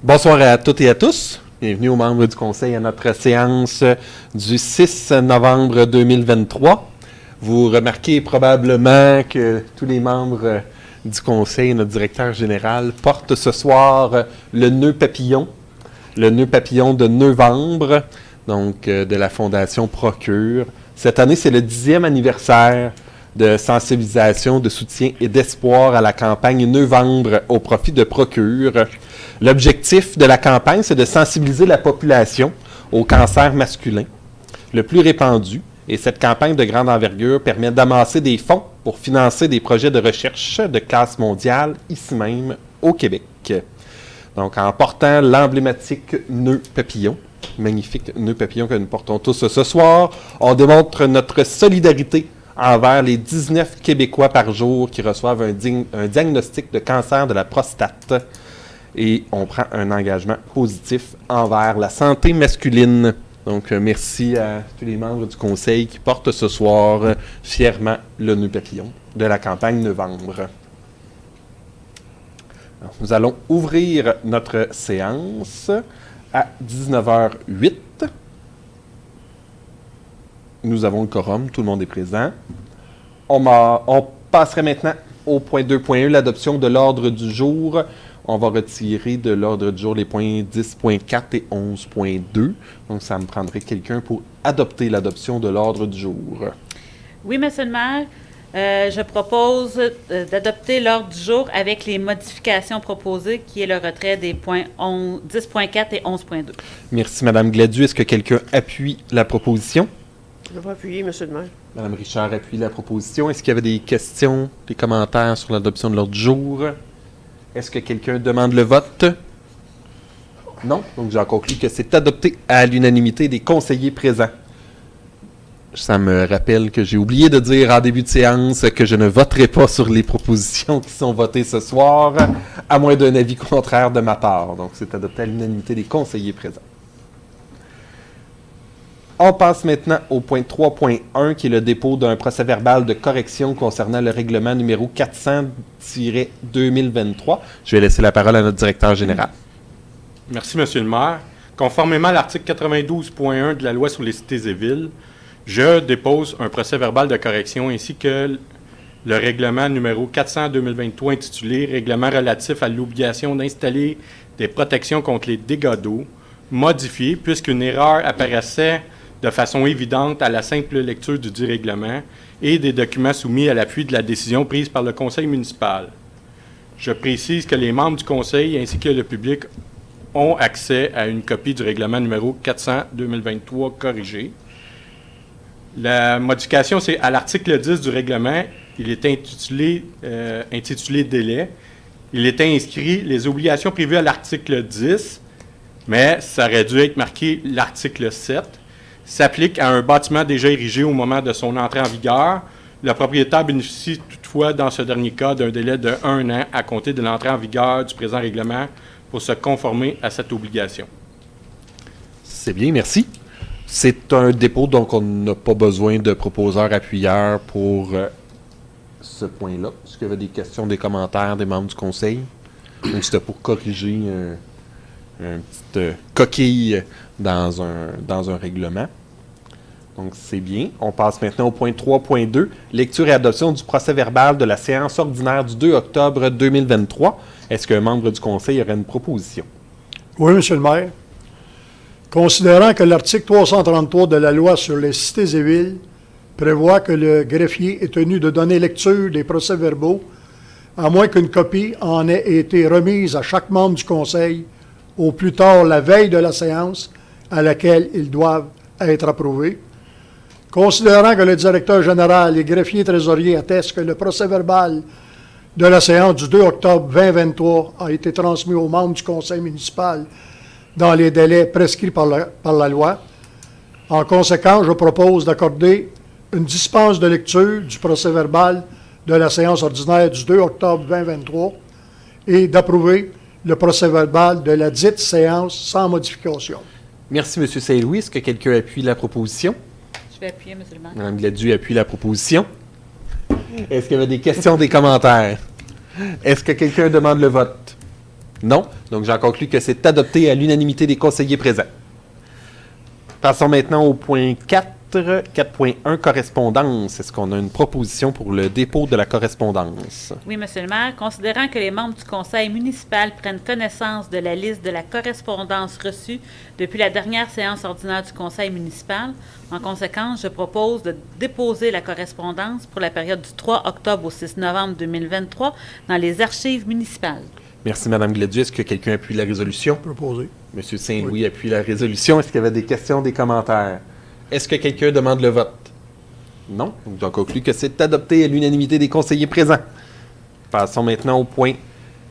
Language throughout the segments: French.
Bonsoir à toutes et à tous. Bienvenue aux membres du Conseil à notre séance du 6 novembre 2023. Vous remarquez probablement que tous les membres du Conseil et notre directeur général portent ce soir le nœud papillon de novembre, donc de la Fondation Procure. Cette année, c'est le 10e anniversaire de sensibilisation, de soutien et d'espoir à la campagne Novembre au profit de Procure. L'objectif de la campagne, c'est de sensibiliser la population au cancer masculin, le plus répandu, et cette campagne de grande envergure permet d'amasser des fonds pour financer des projets de recherche de classe mondiale, ici même au Québec. Donc, en portant l'emblématique nœud papillon, magnifique nœud papillon que nous portons tous ce soir, on démontre notre solidarité envers les 19 Québécois par jour qui reçoivent un diagnostic de cancer de la prostate. Et on prend un engagement positif envers la santé masculine. Donc, merci à tous les membres du Conseil qui portent ce soir fièrement le nœud papillon de la campagne Novembre. Alors, nous allons ouvrir notre séance à 19h08. Nous avons le quorum, tout le monde est présent. On passerait maintenant au point 2.1, l'adoption de l'ordre du jour. On va retirer de l'ordre du jour les points 10.4 et 11.2. Donc, ça me prendrait quelqu'un pour adopter l'adoption de l'ordre du jour. Oui, Monsieur le maire. Je propose d'adopter l'ordre du jour avec les modifications proposées, qui est le retrait des points 10.4 et 11.2. Merci, Mme Gladu. Est-ce que quelqu'un appuie la proposition? Je vais appuyer, M. le maire. Mme Richard appuie la proposition. Est-ce qu'il y avait des questions, des commentaires sur l'adoption de l'ordre du jour? Est-ce que quelqu'un demande le vote? Non. Donc, j'en conclus que c'est adopté à l'unanimité des conseillers présents. Ça me rappelle que j'ai oublié de dire en début de séance que je ne voterai pas sur les propositions qui sont votées ce soir, à moins d'un avis contraire de ma part. Donc, c'est adopté à l'unanimité des conseillers présents. On passe maintenant au point 3.1, qui est le dépôt d'un procès-verbal de correction concernant le règlement numéro 400-2023. Je vais laisser la parole à notre directeur général. Merci, Monsieur le maire. Conformément à l'article 92.1 de la loi sur les cités et villes, je dépose un procès-verbal de correction ainsi que le règlement numéro 400-2023 intitulé « Règlement relatif à l'obligation d'installer des protections contre les dégâts d'eau », modifié puisqu'une erreur apparaissait de façon évidente à la simple lecture du dit règlement et des documents soumis à l'appui de la décision prise par le conseil municipal. Je précise que les membres du conseil ainsi que le public ont accès à une copie du règlement numéro 400-2023 corrigé. La modification, c'est à l'article 10 du règlement. Il est intitulé délai. Il était inscrit les obligations prévues à l'article 10, mais ça aurait dû être marqué l'article 7. S'applique à un bâtiment déjà érigé au moment de son entrée en vigueur. Le propriétaire bénéficie toutefois, dans ce dernier cas, d'un délai de 1 an à compter de l'entrée en vigueur du présent règlement pour se conformer à cette obligation. C'est bien, merci. C'est un dépôt, donc on n'a pas besoin de proposeur-appuyeur pour ce point-là. Est-ce qu'il y avait des questions, des commentaires des membres du conseil? Donc, c'était pour corriger une petite coquille dans un règlement. Donc, c'est bien. On passe maintenant au point 3.2, lecture et adoption du procès-verbal de la séance ordinaire du 2 octobre 2023. Est-ce qu'un membre du conseil aurait une proposition? Oui, M. le maire. Considérant que l'article 333 de la loi sur les cités et villes prévoit que le greffier est tenu de donner lecture des procès-verbaux, à moins qu'une copie en ait été remise à chaque membre du conseil au plus tard la veille de la séance à laquelle ils doivent être approuvés. Considérant que le directeur général et greffier trésorier attestent que le procès-verbal de la séance du 2 octobre 2023 a été transmis aux membres du conseil municipal dans les délais prescrits par la loi. En conséquence, je propose d'accorder une dispense de lecture du procès-verbal de la séance ordinaire du 2 octobre 2023 et d'approuver le procès-verbal de la dite séance sans modification. Merci, M. Saint-Louis. Est-ce que quelqu'un appuie la proposition? Je vais appuyer, M. le maire. Mme Gladu appuie la proposition. Est-ce qu'il y avait des questions, des commentaires? Est-ce que quelqu'un demande le vote? Non. Donc, j'en conclus que c'est adopté à l'unanimité des conseillers présents. Passons maintenant au point 4, 4.1, correspondance. Est-ce qu'on a une proposition pour le dépôt de la correspondance? Oui, Monsieur le maire. Considérant que les membres du conseil municipal prennent connaissance de la liste de la correspondance reçue depuis la dernière séance ordinaire du conseil municipal, en conséquence, je propose de déposer la correspondance pour la période du 3 octobre au 6 novembre 2023 dans les archives municipales. Merci, Mme Glédieu. Est-ce que quelqu'un appuie la résolution? Proposé. M. Saint-Louis appuie la résolution. Est-ce qu'il y avait des questions, des commentaires? Est-ce que quelqu'un demande le vote? Non. Donc, j'en conclus que c'est adopté à l'unanimité des conseillers présents. Passons maintenant au point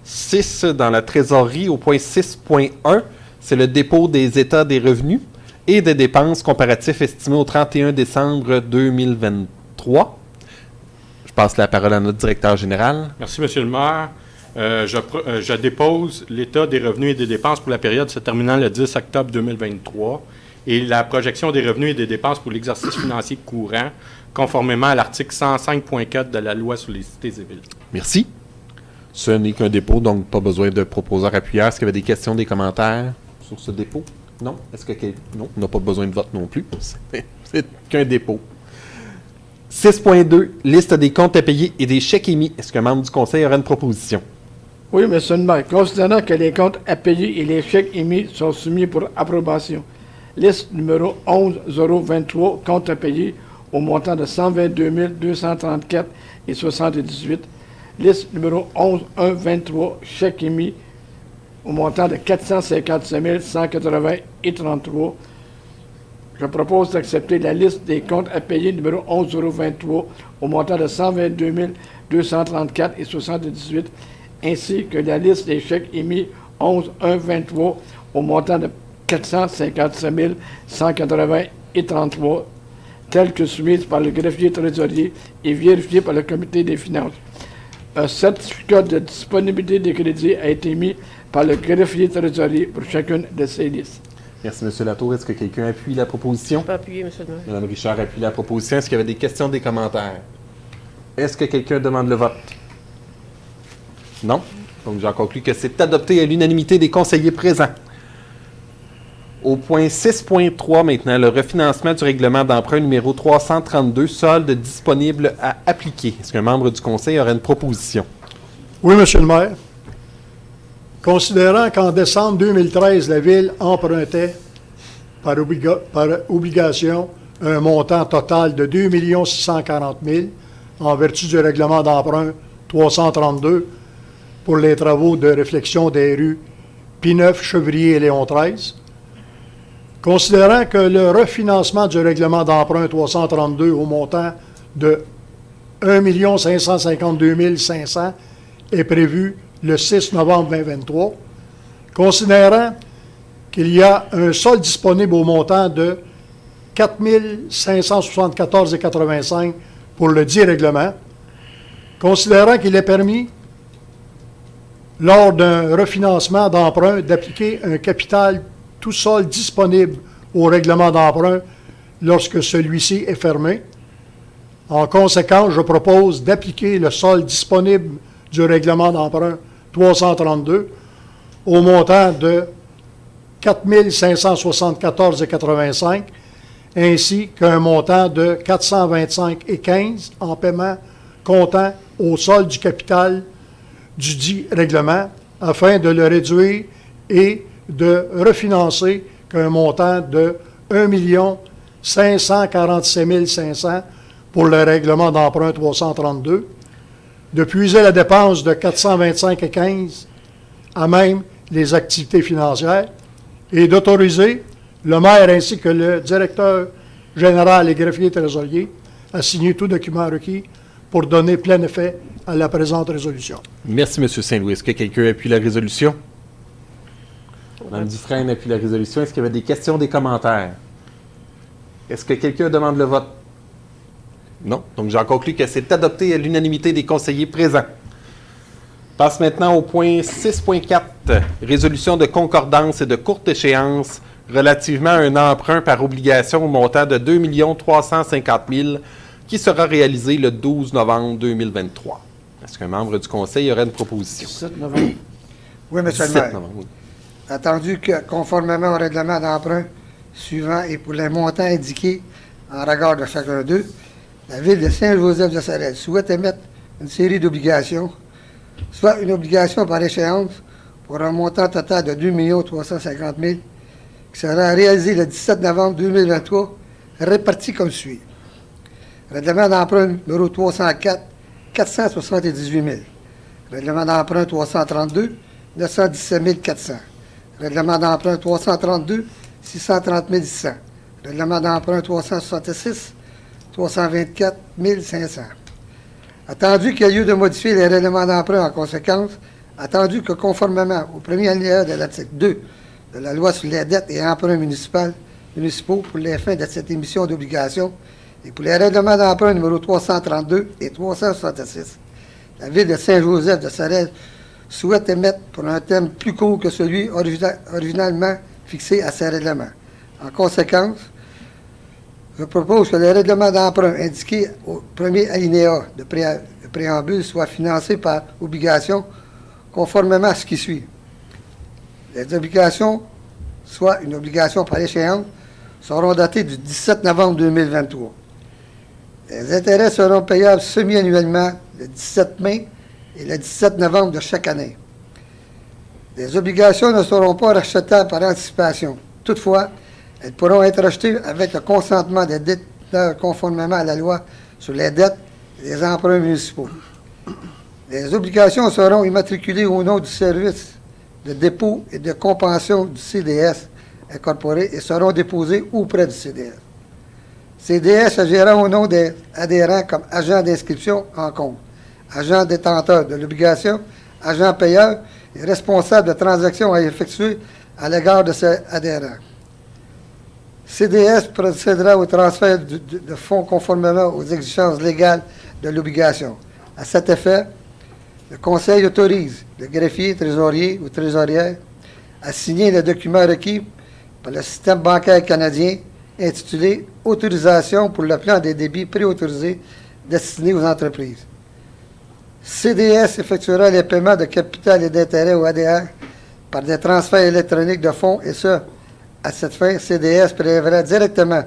6 dans la trésorerie. Au point 6.1, c'est le dépôt des états des revenus et des dépenses comparatifs estimés au 31 décembre 2023. Je passe la parole à notre directeur général. Merci, Monsieur le maire. Je dépose l'état des revenus et des dépenses pour la période se terminant le 10 octobre 2023 et la projection des revenus et des dépenses pour l'exercice financier courant, conformément à l'article 105.4 de la loi sur les cités et villes. Merci. Ce n'est qu'un dépôt, donc pas besoin de proposeur appuyeur. Est-ce qu'il y avait des questions, des commentaires sur ce dépôt? Non? Non, on n'a pas besoin de vote non plus. C'est qu'un dépôt. 6.2, liste des comptes à payer et des chèques émis. Est-ce qu'un membre du conseil aurait une proposition? Oui, Monsieur le maire. Considérant que les comptes à payer et les chèques émis sont soumis pour approbation, liste numéro 11023, compte à payer au montant de 122 234 et 78. Liste numéro 11123, chèque émis au montant de 455 180 et 33. Je propose d'accepter la liste des comptes à payer numéro 11023 au montant de 122 234 et 78, ainsi que la liste des chèques émis 11123 au montant de 455 180 et 33, telles que soumises par le greffier trésorier et vérifiées par le comité des finances. Un certificat de disponibilité des crédits a été mis par le greffier trésorier pour chacune de ces listes. Merci, M. Latour. Est-ce que quelqu'un appuie la proposition? Je peux appuyer, M. le maire. Mme Richard appuie la proposition. Est-ce qu'il y avait des questions, des commentaires? Est-ce que quelqu'un demande le vote? Non. Donc, j'en conclus que c'est adopté à l'unanimité des conseillers présents. Au point 6.3 maintenant, le refinancement du règlement d'emprunt numéro 332, solde disponible à appliquer. Est-ce qu'un membre du conseil aurait une proposition? Oui, Monsieur le maire. Considérant qu'en décembre 2013, la Ville empruntait par obligation un montant total de 2 640 000 en vertu du règlement d'emprunt 332 pour les travaux de réflexion des rues Pineuf, Chevrier et Léon XIII. Considérant que le refinancement du règlement d'emprunt 332 au montant de 1 552 500 est prévu le 6 novembre 2023, considérant qu'il y a un solde disponible au montant de 4 574,85 pour le dit règlement, considérant qu'il est permis, lors d'un refinancement d'emprunt, d'appliquer un capital tout solde disponible au règlement d'emprunt lorsque celui-ci est fermé. En conséquence, je propose d'appliquer le solde disponible du règlement d'emprunt 332 au montant de 4 574,85 ainsi qu'un montant de 425,15 en paiement comptant au solde du capital du dit règlement afin de le réduire et de refinancer qu'un montant de 1 547 500 pour le règlement d'emprunt 332, de puiser la dépense de 425,15 à même les activités financières et d'autoriser le maire ainsi que le directeur général et greffier trésorier à signer tout document requis pour donner plein effet à la présente résolution. Merci, M. Saint-Louis. Est-ce que quelqu'un appuie la résolution? Mme Dufresne appuie la résolution. Est-ce qu'il y avait des questions, des commentaires? Est-ce que quelqu'un demande le vote? Non. Donc, j'en conclus que c'est adopté à l'unanimité des conseillers présents. Passe maintenant au point 6.4, résolution de concordance et de courte échéance relativement à un emprunt par obligation au montant de 2 350 000 qui sera réalisé le 12 novembre 2023. Est-ce qu'un membre du conseil aurait une proposition? 17 novembre. Oui, M. le 17 maire. novembre, oui. Attendu que, conformément au règlement d'emprunt suivant et pour les montants indiqués en regard de chacun d'eux, la Ville de Saint-Joseph-de-Sorel souhaite émettre une série d'obligations, soit une obligation par échéance pour un montant total de 2 350 000 qui sera réalisé le 17 novembre 2023, réparti comme suit. Règlement d'emprunt numéro 304, 478 000. Règlement d'emprunt 332, 917 400. Règlement d'emprunt 332, 630 100. Règlement d'emprunt 366, 324 500. Attendu qu'il y a lieu de modifier les règlements d'emprunt en conséquence, attendu que conformément au premier alinéa de l'article 2 de la loi sur les dettes et emprunts municipaux pour les fins de cette émission d'obligations et pour les règlements d'emprunt numéro 332 et 366, la Ville de Saint-Joseph-de-Sorel souhaite émettre pour un thème plus court que celui originalement fixé à ces règlements. En conséquence, je propose que les règlements d'emprunt indiqués au premier alinéa de préambule soient financés par obligation conformément à ce qui suit. Les obligations, soit une obligation par échéance, seront datées du 17 novembre 2023. Les intérêts seront payables semi-annuellement le 17 mai et le 17 novembre de chaque année. Les obligations ne seront pas rachetables par anticipation. Toutefois, elles pourront être achetées avec le consentement des détenteurs conformément à la loi sur les dettes et les emprunts municipaux. Les obligations seront immatriculées au nom du service de dépôt et de compensation du CDS incorporé et seront déposées auprès du CDS. CDS agira au nom des adhérents comme agent d'inscription en compte, agent détenteur de l'obligation, agent payeur et responsable de transactions à effectuer à l'égard de ses adhérents. CDS procédera au transfert de fonds conformément aux exigences légales de l'obligation. À cet effet, le Conseil autorise le greffier, trésorier ou trésorière à signer le document requis par le système bancaire canadien intitulé « Autorisation pour le plan des débits préautorisés destinés aux entreprises ». CDS effectuera les paiements de capital et d'intérêt au ADR par des transferts électroniques de fonds et ce, à cette fin, CDS prélèvera directement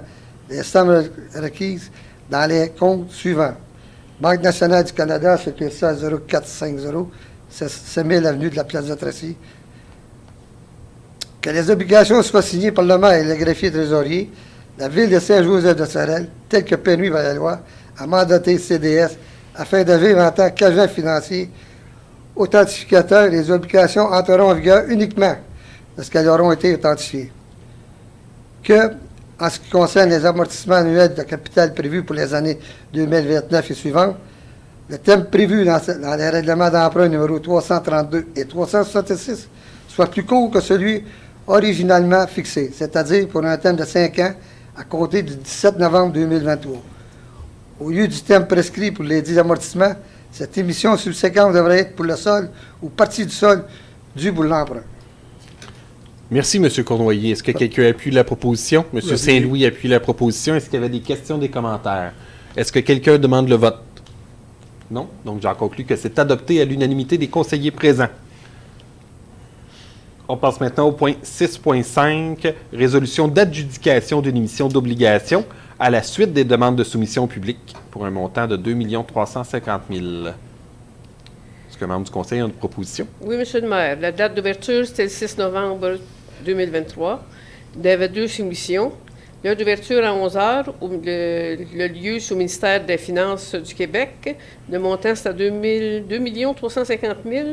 les sommes requises dans les comptes suivants. Banque nationale du Canada, succursale 0450, 7000 avenue de la Place de Tracy. Que les obligations soient signées par le maire et le greffier trésorier, la Ville de Saint-Joseph-de-Sorel, tel que permis par la loi, a mandaté CDS afin d'agir en tant qu'agent financier authentificateur. Les obligations entreront en vigueur uniquement lorsqu'elles auront été authentifiées. Que, en ce qui concerne les amortissements annuels de capital prévus pour les années 2029 et suivantes, le thème prévu dans les règlements d'emprunt numéro 332 et 366 soit plus court que celui originalement fixé, c'est-à-dire pour un thème de 5 ans à compter du 17 novembre 2023. Au lieu du thème prescrit pour les 10 amortissements, cette émission subséquente devrait être pour le sol ou partie du sol dû pour l'emprunt. Merci, M. Cournoyer. Est-ce que quelqu'un appuie la proposition? M. Saint-Louis appuie la proposition. Est-ce qu'il y avait des questions, des commentaires? Est-ce que quelqu'un demande le vote? Non? Donc, j'en conclus que c'est adopté à l'unanimité des conseillers présents. On passe maintenant au point 6.5, résolution d'adjudication d'une émission d'obligation à la suite des demandes de soumission au public pour un montant de 2 350 000. Est-ce que les membres du conseil ont une proposition? Oui, M. le maire. La date d'ouverture, c'était le 6 novembre 2023. Il y avait 2 soumissions. L'heure d'ouverture à 11 h, le lieu sous le ministère des Finances du Québec. Le montant, c'est à 2 350 000.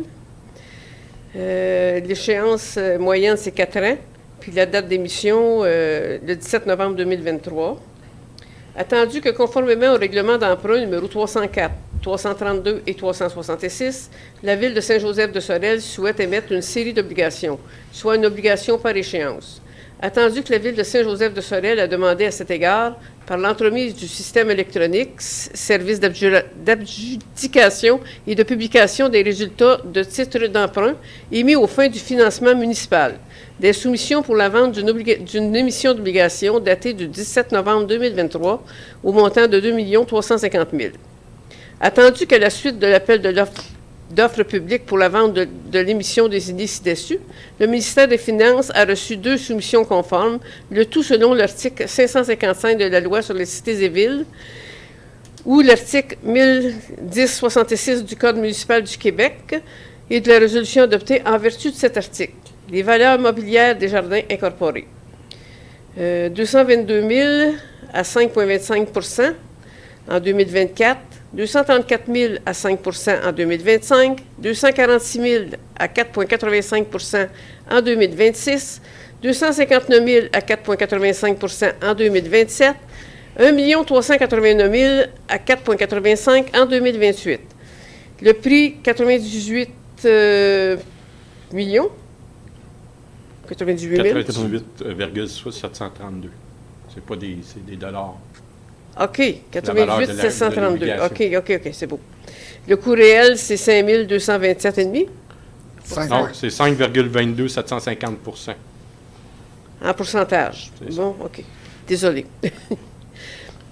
L'échéance moyenne, c'est 4 ans. Puis la date d'émission, le 17 novembre 2023. Attendu que conformément au règlement d'emprunt numéro 304, 332 et 366, la Ville de Saint-Joseph-de-Sorel souhaite émettre une série d'obligations, soit une obligation par échéance. Attendu que la Ville de Saint-Joseph-de-Sorel a demandé à cet égard, par l'entremise du système électronique, service d'adjudication et de publication des résultats de titres d'emprunt émis aux fins du financement municipal, des soumissions pour la vente d'une émission d'obligation datée du 17 novembre 2023 au montant de 2 350 000. Attendu qu'à la suite de l'appel de l'offre d'offres publiques pour la vente de l'émission des idées ci-dessus, le ministère des Finances a reçu 2 soumissions conformes, le tout selon l'article 555 de la loi sur les cités et villes, ou l'article 1066 du Code municipal du Québec et de la résolution adoptée en vertu de cet article. Les valeurs mobilières des jardins incorporés. 222 000 à 5,25 % en 2024, 234 000 à 5 % en 2025, 246 000 à 4,85 % en 2026, 259 000 à 4,85 % en 2027, 1 389 000 à 4,85 en 2028. Le prix, 98 millions. 98 000. 98,732. C'est des dollars. OK, La valeur 88 de 732. l'obligation. OK, c'est beau. Le coût réel, c'est 5 227,5 Non, c'est 5,22 750 % en pourcentage. C'est ça. Bon, OK. Désolé.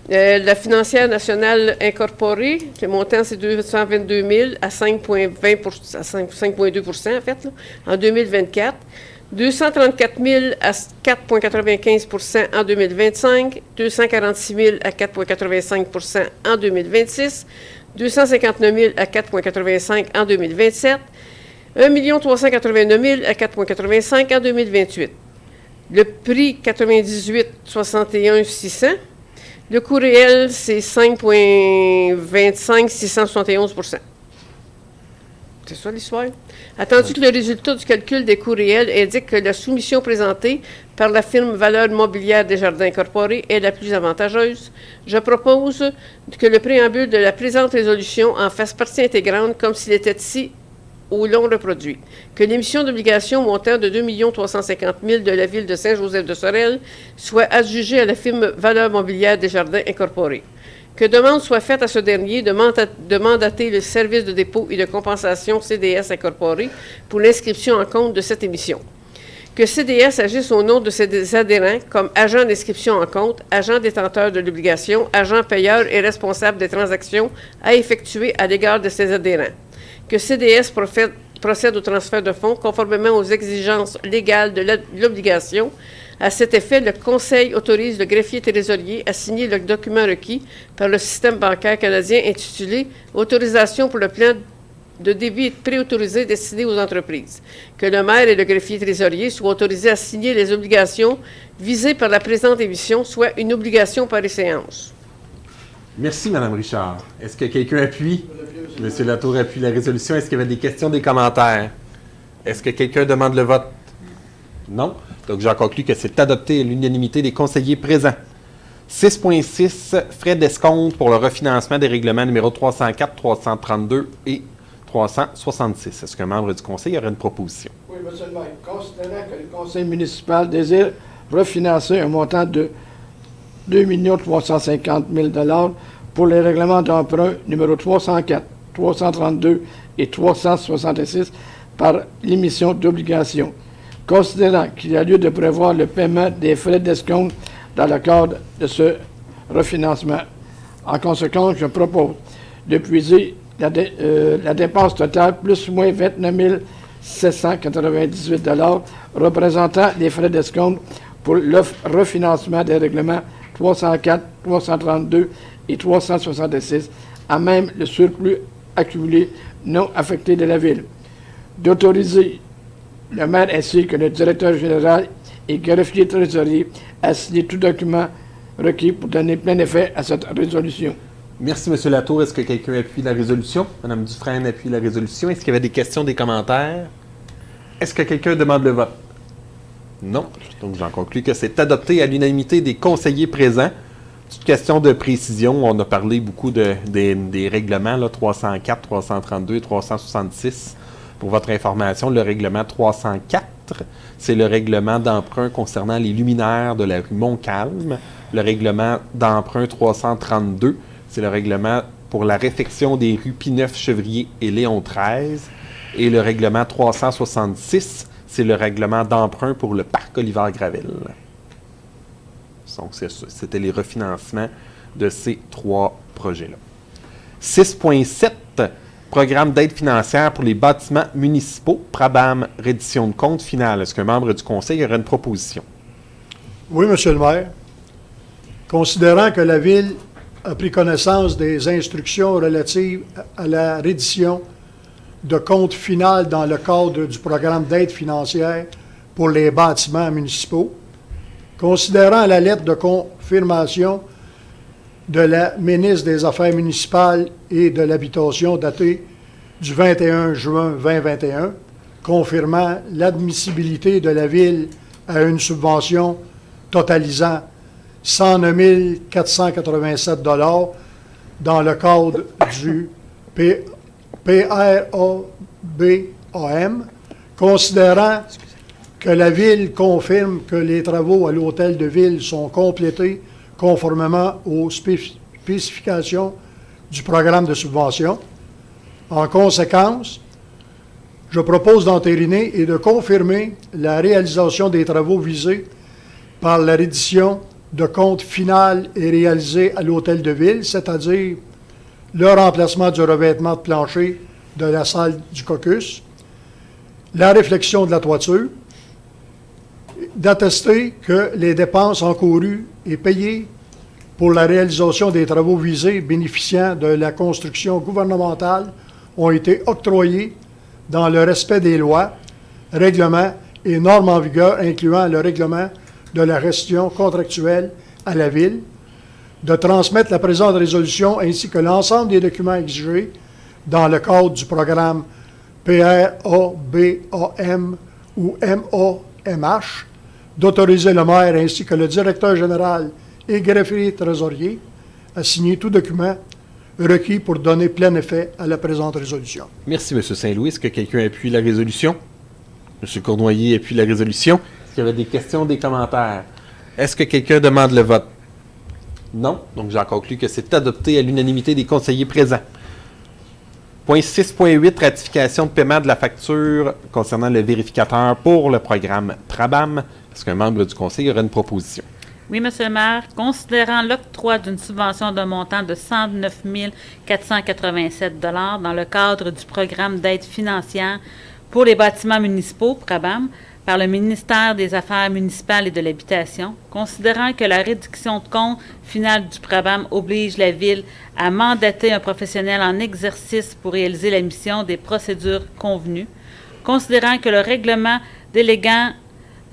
La financière nationale incorporée, le montant, c'est 222 000 à 5,2 % en fait, là, en 2024. 234 000 à 4,95 % en 2025, 246 000 à 4,85 % en 2026, 259 000 à 4,85 % en 2027, 1 389 000 à 4,85 en 2028. Le prix, 98 61 600. Le coût réel, c'est 5,25 671 %. C'est ça l'histoire. Attendu que le résultat du calcul des coûts réels indique que la soumission présentée par la firme Valeurs mobilières des jardins incorporés est la plus avantageuse, je propose que le préambule de la présente résolution en fasse partie intégrante comme s'il était ici au long reproduit. Que l'émission d'obligations montant de 2 350 000 de la ville de Saint-Joseph-de-Sorel soit adjugée à la firme Valeurs mobilières des jardins incorporés. Que demande soit faite à ce dernier de mandater le service de dépôt et de compensation CDS incorporé pour l'inscription en compte de cette émission. Que CDS agisse au nom de ses adhérents comme agent d'inscription en compte, agent détenteur de l'obligation, agent payeur et responsable des transactions à effectuer à l'égard de ses adhérents. Que CDS procède au transfert de fonds conformément aux exigences légales de l'obligation. À cet effet, le Conseil autorise le greffier trésorier à signer le document requis par le système bancaire canadien intitulé « Autorisation pour le plan de débit préautorisé destiné aux entreprises ». Que le maire et le greffier trésorier soient autorisés à signer les obligations visées par la présente émission, soit une obligation par échéance. Merci, Mme Richard. Est-ce que quelqu'un appuie? M. Latour appuie la résolution. Est-ce qu'il y avait des questions, des commentaires? Est-ce que quelqu'un demande le vote? Non. Donc, j'en conclus que c'est adopté à l'unanimité des conseillers présents. 6.6, frais d'escompte pour le refinancement des règlements numéro 304, 332 et 366. Est-ce qu'un membre du conseil aurait une proposition? Oui, M. le maire. Considérant que le conseil municipal désire refinancer un montant de 2 350 000 $ pour les règlements d'emprunt numéro 304, 332 et 366 par l'émission d'obligations. Considérant qu'il y a lieu de prévoir le paiement des frais d'escompte dans le cadre de ce refinancement. En conséquence, je propose de puiser la dépense totale plus ou moins 29 798 $ représentant les frais d'escompte pour le refinancement des règlements 304, 332 et 366, à même le surplus accumulé non affecté de la Ville. D'autoriser le maire ainsi que le directeur général et greffier trésorier à signer tout document requis pour donner plein effet à cette résolution. Merci, M. Latour. Est-ce que quelqu'un appuie la résolution? Mme Dufresne appuie la résolution. Est-ce qu'il y avait des questions, des commentaires? Est-ce que quelqu'un demande le vote? Non. Donc, j'en conclus que c'est adopté à l'unanimité des conseillers présents. Petite question de précision. On a parlé beaucoup des règlements, là, 304, 332 et 366. Pour votre information, le règlement 304, c'est le règlement d'emprunt concernant les luminaires de la rue Montcalm. Le règlement d'emprunt 332, c'est le règlement pour la réfection des rues Pineuf-Chevrier et Léon XIII. Et le règlement 366, c'est le règlement d'emprunt pour le parc Olivier-Gravel. Donc, c'était les refinancements de ces 3 projets-là. 6.7, programme d'aide financière pour les bâtiments municipaux, PRABAM, reddition de compte finale. Est-ce qu'un membre du conseil aurait une proposition? Oui, Monsieur le maire. Considérant que la Ville a pris connaissance des instructions relatives à la reddition de compte final dans le cadre du programme d'aide financière pour les bâtiments municipaux, considérant la lettre de confirmation de la ministre des Affaires municipales et de l'Habitation datée du 21 juin 2021, confirmant l'admissibilité de la Ville à une subvention totalisant 109 487 $ dans le cadre du PRABAM, considérant que la Ville confirme que les travaux à l'Hôtel de Ville sont complétés conformément aux spécifications du programme de subvention. En conséquence, je propose d'entériner et de confirmer la réalisation des travaux visés par la reddition de compte final et réalisé à l'Hôtel de Ville, c'est-à-dire le remplacement du revêtement de plancher de la salle du caucus, la réflexion de la toiture, d'attester que les dépenses encourues et payées pour la réalisation des travaux visés bénéficiant de la construction gouvernementale ont été octroyées dans le respect des lois, règlements et normes en vigueur, incluant le règlement de la gestion contractuelle à la Ville, de transmettre la présente résolution ainsi que l'ensemble des documents exigés dans le cadre du programme PRABAM ou MAMH, d'autoriser le maire ainsi que le directeur général et greffier trésorier à signer tout document requis pour donner plein effet à la présente résolution. Merci, M. Saint-Louis. Est-ce que quelqu'un appuie la résolution? M. Cournoyer appuie la résolution. Est-ce qu'il y avait des questions, des commentaires? Est-ce que quelqu'un demande le vote? Non. Donc, j'en conclus que c'est adopté à l'unanimité des conseillers présents. Point 6.8, ratification de paiement de la facture concernant le vérificateur pour le programme PRABAM. Est-ce qu'un membre du conseil aurait une proposition? Oui, Monsieur le maire. Considérant l'octroi d'une subvention d'un montant de 109 487 $ dans le cadre du programme d'aide financière pour les bâtiments municipaux, PRABAM, par le ministère des Affaires municipales et de l'Habitation, considérant que la réduction de compte finale du PRABAM oblige la Ville à mandater un professionnel en exercice pour réaliser la mission des procédures convenues, considérant que le règlement déléguant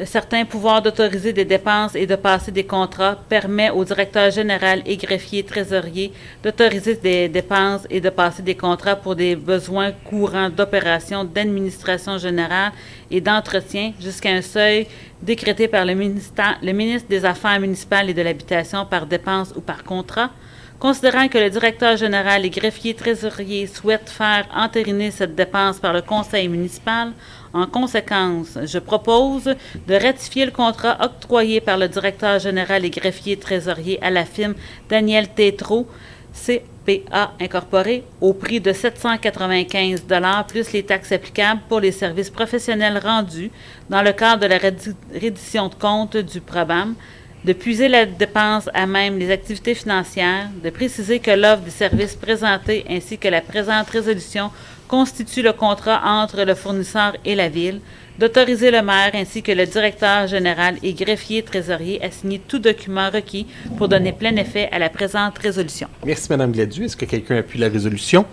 certains pouvoirs d'autoriser des dépenses et de passer des contrats permet au directeur général et greffier trésorier d'autoriser des dépenses et de passer des contrats pour des besoins courants d'opérations d'administration générale et d'entretien jusqu'à un seuil décrété par le ministre des Affaires municipales et de l'Habitation par dépense ou par contrat. Considérant que le directeur général et greffier trésorier souhaitent faire entériner cette dépense par le conseil municipal, en conséquence, je propose de ratifier le contrat octroyé par le directeur général et greffier trésorier à la firme Daniel Tétrault, CPA Incorporé, au prix de 795 $ plus les taxes applicables pour les services professionnels rendus dans le cadre de la reddition de compte du PRABAM, de puiser la dépense à même les activités financières, de préciser que l'offre des services présentés ainsi que la présente résolution constitue le contrat entre le fournisseur et la Ville, d'autoriser le maire ainsi que le directeur général et greffier trésorier à signer tout document requis pour donner plein effet à la présente résolution. Merci, Mme Gladu. Est-ce que quelqu'un appuie la résolution?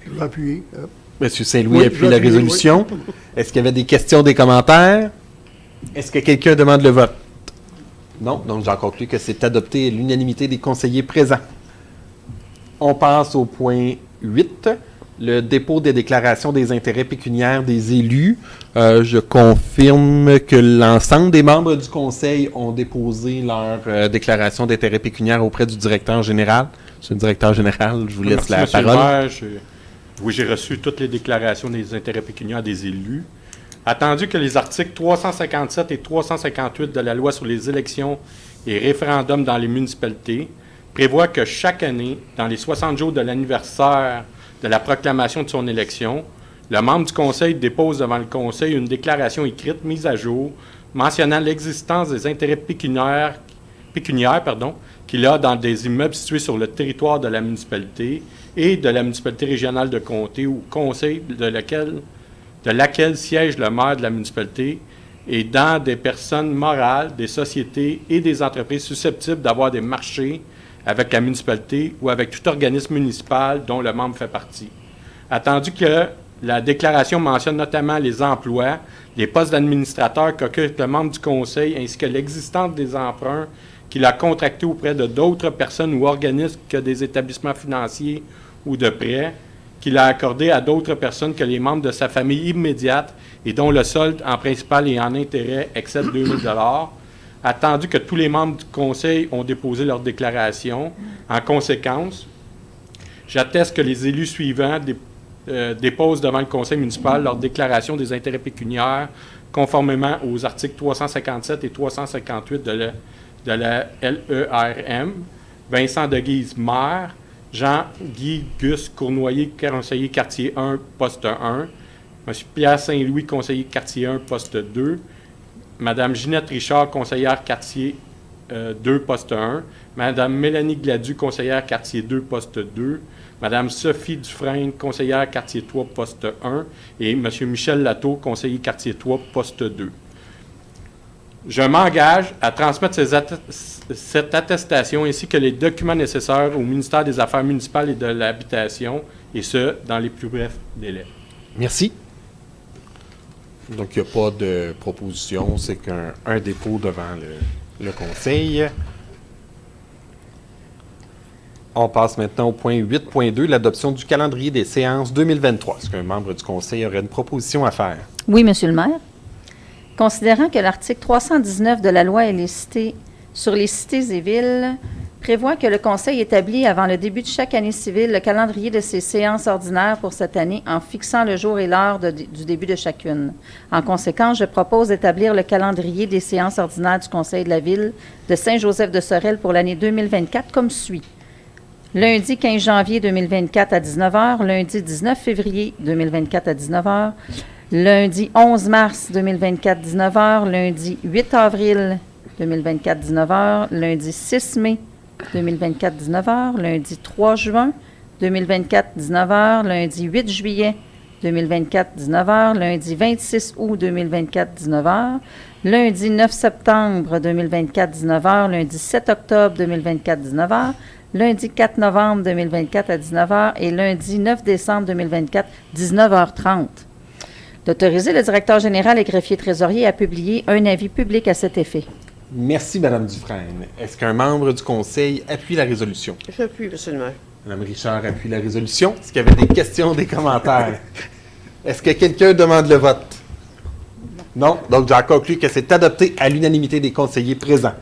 Je vais appuyer. M. Saint-Louis Oui, appuie la j'appuie, résolution. oui. Est-ce qu'il y avait des questions, des commentaires? Est-ce que quelqu'un demande le vote? Non, donc j'en conclus que c'est adopté à l'unanimité des conseillers présents. On passe au point 8, le dépôt des déclarations des intérêts pécuniaires des élus. Je confirme que l'ensemble des membres du conseil ont déposé leur déclaration d'intérêts pécuniaires auprès du directeur général. Monsieur le directeur général, je vous laisse Merci, la Monsieur parole. le maire. Oui, j'ai reçu toutes les déclarations des intérêts pécuniaires des élus. Attendu que les articles 357 et 358 de la loi sur les élections et référendums dans les municipalités prévoient que chaque année, dans les 60 jours de l'anniversaire de la proclamation de son élection, le membre du conseil dépose devant le conseil une déclaration écrite mise à jour mentionnant l'existence des intérêts pécuniaires pécuniaires qu'il a dans des immeubles situés sur le territoire de la municipalité et de la municipalité régionale de comté ou conseil de laquelle siège le maire de la municipalité et dans des personnes morales, des sociétés et des entreprises susceptibles d'avoir des marchés avec la municipalité ou avec tout organisme municipal dont le membre fait partie. Attendu que la déclaration mentionne notamment les emplois, les postes d'administrateur qu'occupe le membre du conseil ainsi que l'existence des emprunts qu'il a contractés auprès de d'autres personnes ou organismes que des établissements financiers ou de prêts, qu'il a accordés à d'autres personnes que les membres de sa famille immédiate et dont le solde en principal et en intérêt excède 2 000 $. Attendu que tous les membres du conseil ont déposé leur déclaration. En conséquence, j'atteste que les élus suivants déposent devant le conseil municipal leur déclaration des intérêts pécuniaires conformément aux articles 357 et 358 de la LERM. Vincent Deguise, maire. Jean-Guy Gus Cournoyer, conseiller quartier 1, poste 1. M. Pierre Saint-Louis, conseiller quartier 1, poste 2. Mme Ginette Richard, conseillère quartier 2, poste 1. Mme Mélanie Gladu, conseillère quartier 2, poste 2. Mme Sophie Dufresne, conseillère quartier 3, poste 1. Et M. Michel Lateau, conseiller quartier 3, poste 2. Je m'engage à transmettre cette attestation ainsi que les documents nécessaires au ministère des Affaires municipales et de l'Habitation, et ce, dans les plus brefs délais. Merci. Donc, il n'y a pas de proposition, c'est qu'un dépôt devant le conseil. On passe maintenant au point 8.2, l'adoption du calendrier des séances 2023. Est-ce qu'un membre du conseil aurait une proposition à faire? Oui, Monsieur le maire. Considérant que l'article 319 de la loi sur les cités et villes prévoit que le Conseil établit avant le début de chaque année civile le calendrier de ses séances ordinaires pour cette année en fixant le jour et l'heure du début de chacune. En conséquence, je propose d'établir le calendrier des séances ordinaires du Conseil de la ville de Saint-Joseph-de-Sorel pour l'année 2024 comme suit. Lundi 15 janvier 2024 à 19h, lundi 19 février 2024 à 19h, lundi 11 mars 2024, 19h, lundi 8 avril 2024, 19h, lundi 6 mai 2024, 19h, lundi 3 juin 2024, 19h, lundi 8 juillet 2024, 19h, lundi 26 août 2024, 19h, lundi 9 septembre 2024, 19h, lundi 7 octobre 2024, 19h, lundi 4 novembre 2024 à 19h et lundi 9 décembre 2024, 19h30. D'autoriser le directeur général et greffier trésorier à publier un avis public à cet effet. Merci, Mme Dufresne. Est-ce qu'un membre du conseil appuie la résolution? J'appuie, monsieur le maire. Mme Richard appuie la résolution. Est-ce qu'il y avait des questions, des commentaires? Est-ce que quelqu'un demande le vote? Non. Donc, j'en conclus que c'est adopté à l'unanimité des conseillers présents.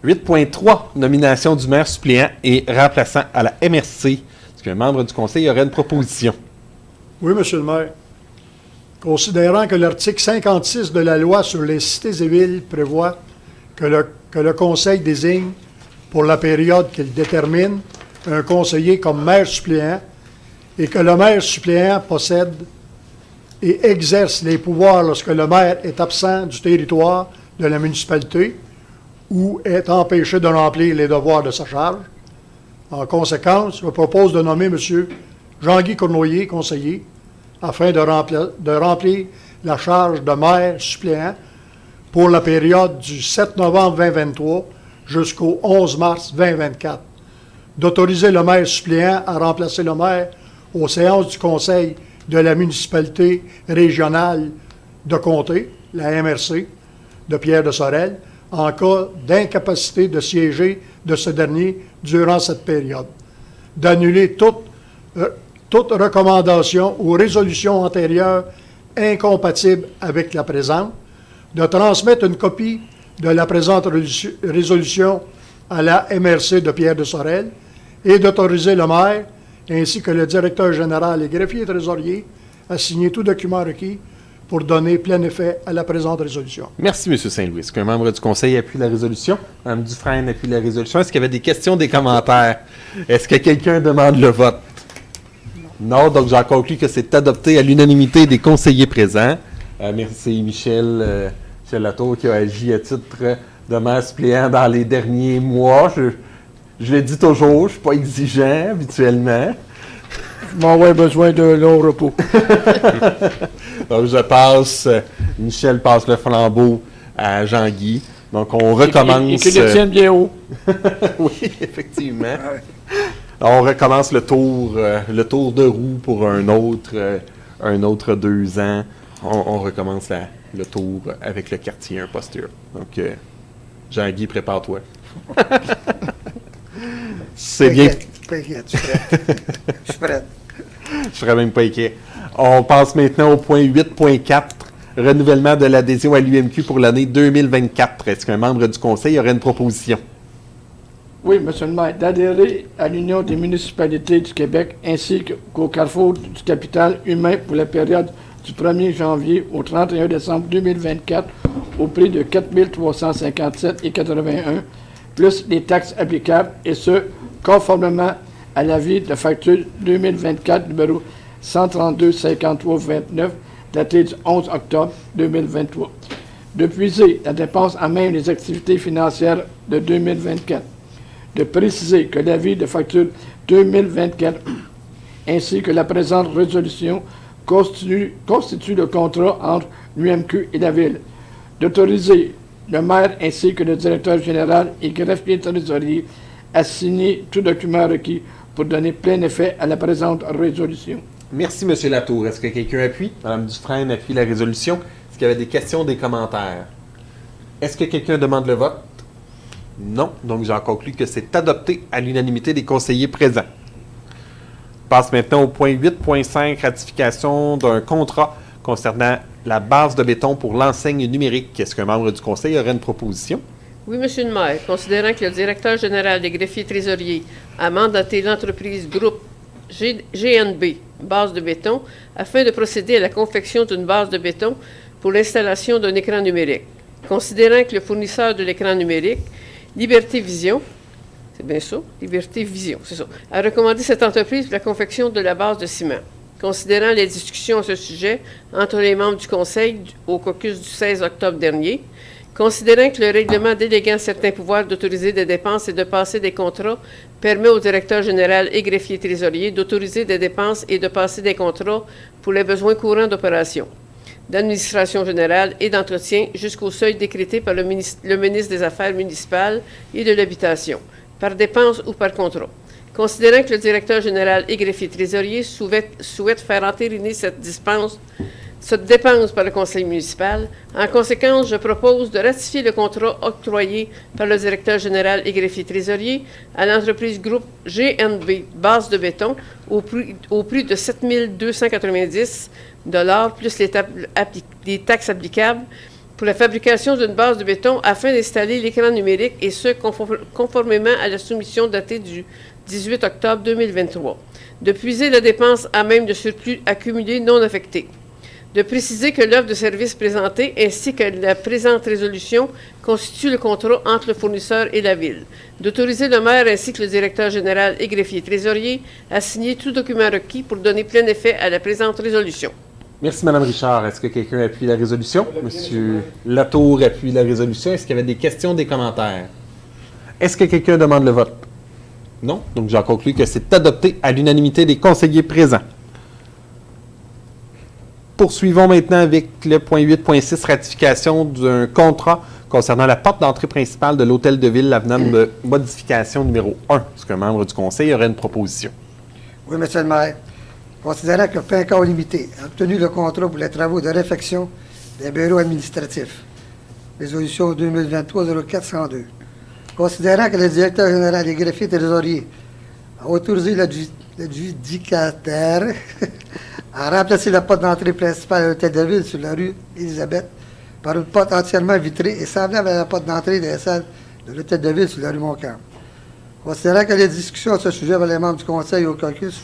8.3, nomination du maire suppléant et remplaçant à la MRC. Est-ce qu'un membre du conseil aurait une proposition? Oui, Monsieur le maire. Considérant que l'article 56 de la loi sur les cités et villes prévoit que le conseil désigne, pour la période qu'il détermine, un conseiller comme maire suppléant et que le maire suppléant possède et exerce les pouvoirs lorsque le maire est absent du territoire de la municipalité ou est empêché de remplir les devoirs de sa charge. En conséquence, je propose de nommer M. Jean-Guy Cournoyer, conseiller, afin de remplir la charge de maire suppléant pour la période du 7 novembre 2023 jusqu'au 11 mars 2024. D'autoriser le maire suppléant à remplacer le maire aux séances du conseil de la municipalité régionale de comté, la MRC, de Pierre-de-Sorel, en cas d'incapacité de siéger de ce dernier durant cette période. D'annuler toute recommandation ou résolution antérieure incompatible avec la présente, de transmettre une copie de la présente résolution à la MRC de Pierre-de-Sorel et d'autoriser le maire ainsi que le directeur général et greffier trésorier à signer tout document requis pour donner plein effet à la présente résolution. Merci, M. Saint-Louis. Est-ce qu'un membre du conseil appuie la résolution? Mme Dufresne appuie la résolution. Est-ce qu'il y avait des questions, des commentaires? Est-ce que quelqu'un demande le vote? Non, donc j'en conclus que c'est adopté à l'unanimité des conseillers présents. Merci, Michel, Michel Latour qui a agi à titre de maire suppléant dans les derniers mois. Je le dis toujours, je ne suis pas exigeant habituellement. Je m'en vais besoin d'un long repos. Donc, Michel passe le flambeau à Jean-Guy. Donc, on recommence. Et qu'il le tienne bien haut. Oui, effectivement. On recommence le tour de roue pour un autre 2 ans. On recommence le tour avec le quartier imposture. Donc, Jean-Guy, prépare-toi. C'est bien. Pas inquiète, je suis prêt. Je suis prêt. Je serais même pas inquiet. On passe maintenant au point 8.4, renouvellement de l'adhésion à l'UMQ pour l'année 2024. Est-ce qu'un membre du conseil aurait une proposition? Oui, M. le maire, d'adhérer à l'Union des municipalités du Québec ainsi qu'au Carrefour du capital humain pour la période du 1er janvier au 31 décembre 2024 au prix de 4 357,81 plus les taxes applicables, et ce, conformément à l'avis de facture 2024 numéro 132-53-29 daté du 11 octobre 2023. De puiser la dépense à même les activités financières de 2024. De préciser que l'avis de facture 2024 ainsi que la présente résolution constitue le contrat entre l'UMQ et la Ville. D'autoriser le maire ainsi que le directeur général et greffier trésorier à signer tout document requis pour donner plein effet à la présente résolution. Merci, M. Latour. Est-ce que quelqu'un appuie? Mme Dufresne appuie la résolution. Est-ce qu'il y avait des questions, des commentaires? Est-ce que quelqu'un demande le vote? Non. Donc, j'en conclus que c'est adopté à l'unanimité des conseillers présents. On passe maintenant au point 8.5, ratification d'un contrat concernant la base de béton pour l'enseigne numérique. Est-ce qu'un membre du conseil aurait une proposition? Oui, Monsieur le maire, considérant que le directeur général des greffiers trésoriers a mandaté l'entreprise groupe GNB, base de béton, afin de procéder à la confection d'une base de béton pour l'installation d'un écran numérique. Considérant que le fournisseur de l'écran numérique, Liberté Vision, c'est bien ça, Liberté Vision, c'est ça, a recommandé cette entreprise pour la confection de la base de ciment. Considérant les discussions à ce sujet entre les membres du Conseil au caucus du 16 octobre dernier, considérant que le règlement déléguant certains pouvoirs d'autoriser des dépenses et de passer des contrats permet au directeur général et greffier trésorier d'autoriser des dépenses et de passer des contrats pour les besoins courants d'opération, d'administration générale et d'entretien jusqu'au seuil décrété par le ministre des Affaires municipales et de l'Habitation, par dépense ou par contrat. Considérant que le directeur général et greffier trésorier souhaite faire entériner cette dépense par le conseil municipal, en conséquence, je propose de ratifier le contrat octroyé par le directeur général et greffier trésorier à l'entreprise groupe GNB base de béton au prix de 7 290 $ plus les taxes applicables pour la fabrication d'une base de béton afin d'installer l'écran numérique, et ce, conformément à la soumission datée du 18 octobre 2023. De puiser la dépense à même de surplus accumulé non affecté. De préciser que l'offre de service présentée ainsi que la présente résolution constitue le contrat entre le fournisseur et la Ville. D'autoriser le maire ainsi que le directeur général et greffier trésorier à signer tout document requis pour donner plein effet à la présente résolution. Merci, Mme Richard. Est-ce que quelqu'un appuie la résolution? M. Latour appuie la résolution. Est-ce qu'il y avait des questions, des commentaires? Est-ce que quelqu'un demande le vote? Non. Donc, j'en conclus que c'est adopté à l'unanimité des conseillers présents. Poursuivons maintenant avec le point 8.6, ratification d'un contrat concernant la porte d'entrée principale de l'hôtel de ville avenant de modification numéro 1. Est-ce qu'un membre du conseil aurait une proposition? Oui, M. le maire. Considérant que Pincor Limité a obtenu le contrat pour les travaux de réfection des bureaux administratifs. Résolution 2023-0402. Considérant que le directeur général des greffiers trésoriers a autorisé l'adjudicataire à remplacer la porte d'entrée principale de l'hôtel de ville sur la rue Élisabeth par une porte entièrement vitrée et semblable à la porte d'entrée des salles de l'hôtel de ville sur la rue Montcalm. Considérant que les discussions à ce sujet avec les membres du conseil au caucus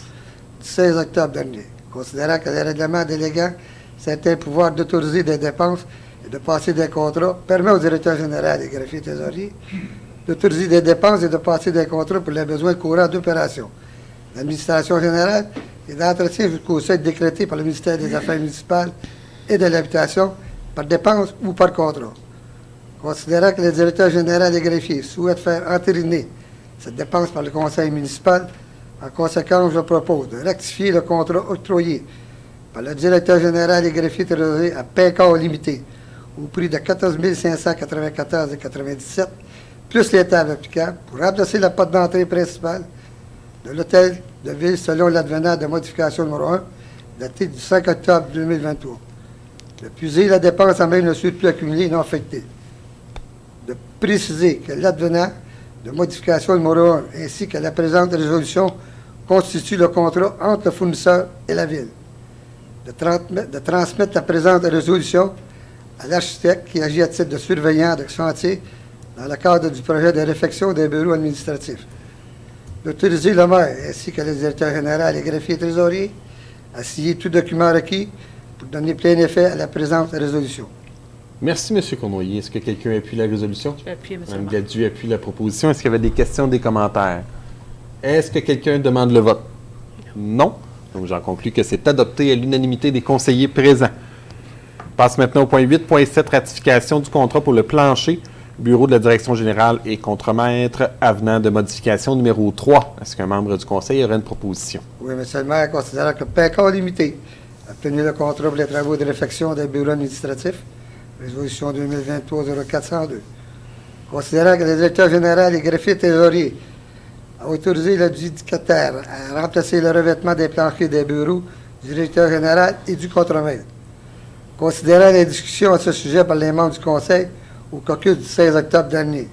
du 16 octobre dernier, considérant que le règlement déléguant certains pouvoirs d'autoriser des dépenses et de passer des contrats permet au directeur général des greffiers trésoriers d'autoriser des dépenses et de passer des contrats pour les besoins courants d'opération, l'administration générale et d'entretien jusqu'au seuil décrété par le ministère des Affaires municipales et de l'Habitation par dépense ou par contrat. Considérant que le directeur général et greffier souhaite faire entériner cette dépense par le conseil municipal, en conséquence, je propose de rectifier le contrat octroyé par le directeur général et greffier trésorier à Paycor Limité au prix de 14 594,97 plus les tables applicables pour remplacer la porte d'entrée principale de l'hôtel de ville selon l'advenant de modification numéro 1 daté du 5 octobre 2023. De puiser la dépense en même le surplus accumulé non affecté. De préciser que l'advenant de modification numéro 1 ainsi que la présente résolution constitue le contrat entre le fournisseur et la ville. De transmettre la présente résolution à l'architecte qui agit à titre de surveillant de chantier dans le cadre du projet de réfection des bureaux administratifs. D'autoriser le maire ainsi que le directeur général et greffier trésorier à signer tout document requis pour donner plein effet à la présente résolution. Merci, M. Cournoyer. Est-ce que quelqu'un appuie la résolution? Je vais appuyer, M. Mme le maire. Gadu appuie la proposition. Est-ce qu'il y avait des questions, des commentaires? Est-ce que quelqu'un demande le vote? Non. Donc, j'en conclus que c'est adopté à l'unanimité des conseillers présents. On passe maintenant au point 8.7, ratification du contrat pour le plancher, bureau de la direction générale et contremaître, avenant de modification numéro 3. Est-ce qu'un membre du conseil aurait une proposition? Oui, M. le maire, considérant que Paycor Limité a obtenu le contrat pour les travaux de réfection des bureaux administratifs, résolution 2023-0402. Considérant que le directeur général et greffier trésorier a autorisé l'adjudicataire à remplacer le revêtement des planchers des bureaux du directeur général et du contremaître. Considérant les discussions à ce sujet par les membres du Conseil au caucus du 16 octobre dernier.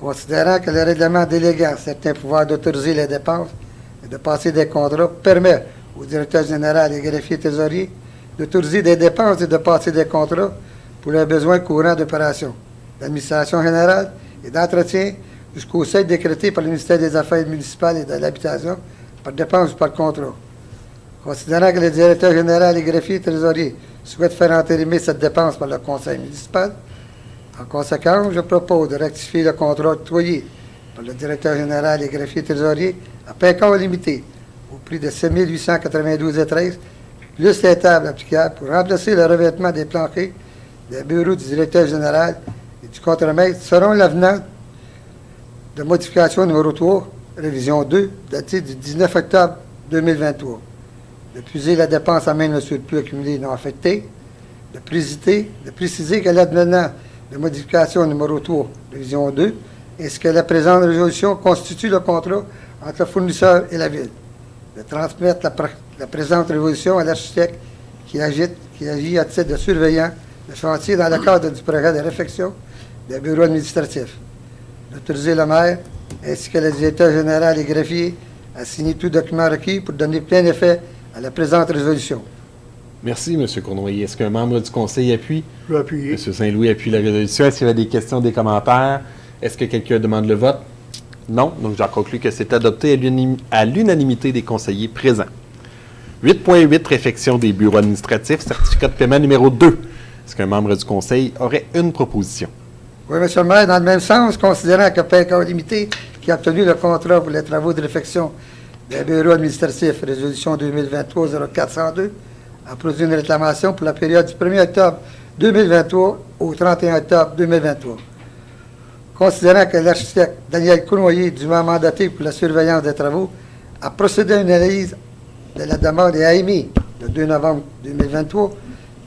Considérant que le règlement déléguant certains pouvoirs d'autoriser les dépenses et de passer des contrats permet au directeur général et greffier trésorier d'autoriser des dépenses et de passer des contrats pour les besoins courants d'opération, d'administration générale et d'entretien jusqu'au seuil décrété par le ministère des Affaires municipales et de l'Habitation par dépense ou par contrat. Considérant que le directeur général et greffier trésorier souhaite faire entérimer cette dépense par le conseil municipal, en conséquence, je propose de rectifier le contrat octroyé par le directeur général et greffier trésorier à Paycor Limité au prix de 7 892,13 plus les tables applicables pour remplacer le revêtement des planchers des bureaux du directeur général et du contremaître selon l'avenant de modification numéro 3, révision 2, datée du 19 octobre 2023. De puiser la dépense en même le surplus accumulé non affecté. De préciser que l'avenant de modification numéro 3, révision 2, ainsi que la présente résolution constitue le contrat entre le fournisseur et la ville. De transmettre la présente résolution à l'architecte qui agit à titre de surveillant de chantier dans le cadre du projet de réfection des bureaux administratifs. D'autoriser le maire ainsi que le directeur général et greffier à signer tout document requis pour donner plein effet à la présente résolution. Merci, M. Cournoyer. Est-ce qu'un membre du conseil appuie? Je vais appuyer. M. Saint-Louis appuie la résolution. Est-ce qu'il y a des questions, des commentaires? Est-ce que quelqu'un demande le vote? Non. Donc, j'en conclus que c'est adopté à l'unanimité des conseillers présents. 8.8, réfection des bureaux administratifs, certificat de paiement numéro 2. Est-ce qu'un membre du conseil aurait une proposition? Oui, M. le maire, dans le même sens, considérant que Paycor Limité, qui a obtenu le contrat pour les travaux de réfection des bureaux administratifs, résolution 2023-0402, a produit une réclamation pour la période du 1er octobre 2023 au 31 octobre 2023. Considérant que l'architecte Daniel Cournoyer, dûment mandaté pour la surveillance des travaux, a procédé à une analyse de la demande et a émis, le 2 novembre 2023,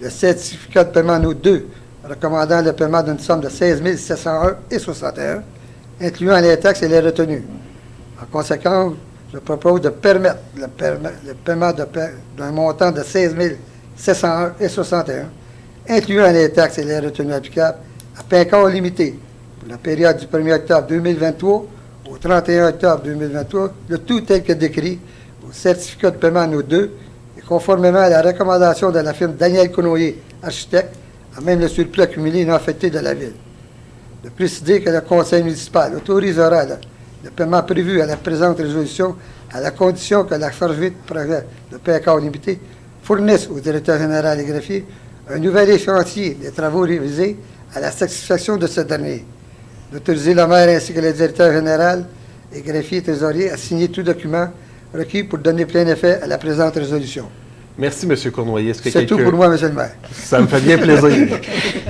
le certificat de paiement NO 2, recommandant le paiement d'une somme de 16 701,61, incluant les taxes et les retenues. En conséquence, je propose de permettre le paiement d'un montant de 16 701,61, incluant les taxes et les retenues applicables, à Paycor Limité, pour la période du 1er octobre 2023 au 31 octobre 2023, le tout tel que décrit au certificat de paiement NO 2, et conformément à la recommandation de la firme Daniel Cournoyer, architecte, à même le surplus accumulé non affecté de la ville. De préciser que le conseil municipal autorisera le paiement prévu à la présente résolution à la condition que la chargée de projet de Paycor Limité fournisse au directeur général et greffier un nouvel échéancier des travaux révisés à la satisfaction de ce dernier. D'autoriser le maire ainsi que le directeur général et greffier trésorier à signer tout document requis pour donner plein effet à la présente résolution. Merci, M. Cournoyer. Est-ce que C'est tout quelqu'un- pour moi, Monsieur le maire. Ça me fait bien plaisir.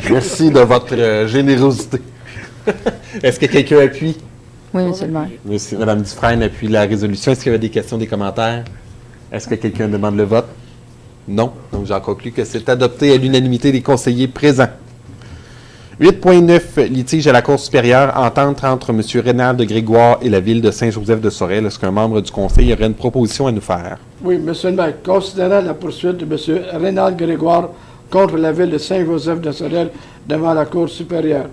Merci de votre générosité. Est-ce que quelqu'un appuie? Oui, Monsieur le maire. Mme Dufresne appuie la résolution. Est-ce qu'il y avait des questions, des commentaires? Est-ce que quelqu'un demande le vote? Non. Donc, j'en conclus que c'est adopté à l'unanimité des conseillers présents. 8.9, litige à la Cour supérieure, entente entre M. Rénal de Grégoire et la Ville de Saint-Joseph-de-Sorel. Est-ce qu'un membre du conseil aurait une proposition à nous faire? Oui, Monsieur le maire, considérant la poursuite de M. Rénal Grégoire contre la Ville de Saint-Joseph-de-Sorel devant la Cour supérieure,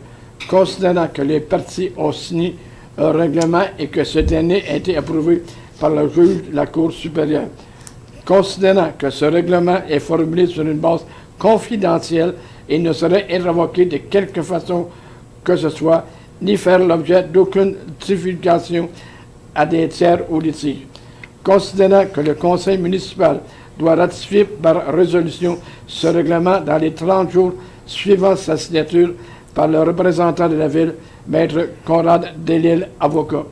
considérant que les parties ont signé un règlement et que ce dernier a été approuvé par le juge de la Cour supérieure, considérant que ce règlement est formulé sur une base confidentielle et ne serait irrévoqué de quelque façon que ce soit, ni faire l'objet d'aucune divulgation à des tiers ou litiges. Considérant que le conseil municipal doit ratifier par résolution ce règlement dans les 30 jours suivant sa signature par le représentant de la Ville, Maître Conrad Delisle, avocat.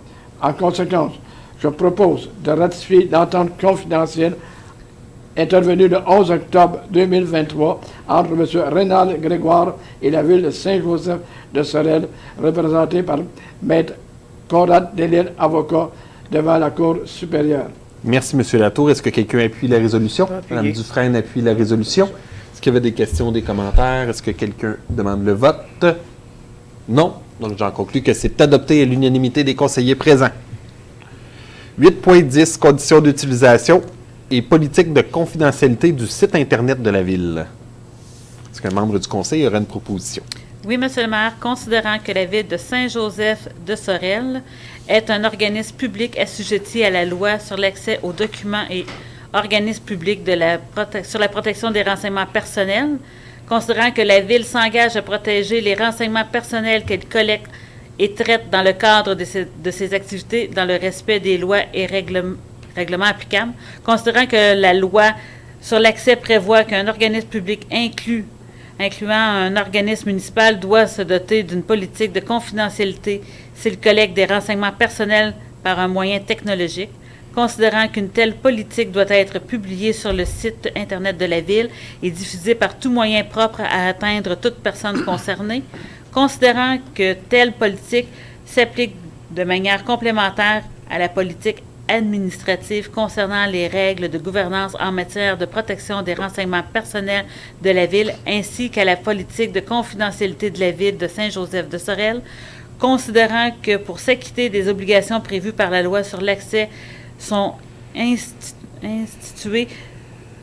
En conséquence, je propose de ratifier l'entente confidentielle intervenue le 11 octobre 2023 entre M. Rénal Grégoire et la Ville de Saint-Joseph-de-Sorel, représentée par Maître Conrad Delisle, avocat, devant la Cour supérieure. Merci, M. Latour. Est-ce que quelqu'un appuie la résolution? Mme Dufresne appuie la résolution. Est-ce qu'il y avait des questions, des commentaires? Est-ce que quelqu'un demande le vote? Non. Donc, j'en conclus que c'est adopté à l'unanimité des conseillers présents. 8.10, conditions d'utilisation et politique de confidentialité du site Internet de la Ville. Est-ce qu'un membre du conseil aurait une proposition? Oui, Monsieur le maire, considérant que la Ville de Saint-Joseph-de-Sorel est un organisme public assujetti à la loi sur l'accès aux documents et organismes publics sur la protection des renseignements personnels, considérant que la Ville s'engage à protéger les renseignements personnels qu'elle collecte et traite dans le cadre de ses activités dans le respect des lois et règlements applicables, considérant que la loi sur l'accès prévoit qu'un organisme public incluant un organisme municipal doit se doter d'une politique de confidentialité s'il collecte des renseignements personnels par un moyen technologique, considérant qu'une telle politique doit être publiée sur le site Internet de la Ville et diffusée par tout moyen propre à atteindre toute personne concernée, considérant que telle politique s'applique de manière complémentaire à la politique administrative concernant les règles de gouvernance en matière de protection des renseignements personnels de la Ville, ainsi qu'à la politique de confidentialité de la Ville de Saint-Joseph-de-Sorel, considérant que pour s'acquitter des obligations prévues par la loi sur l'accès sont instituées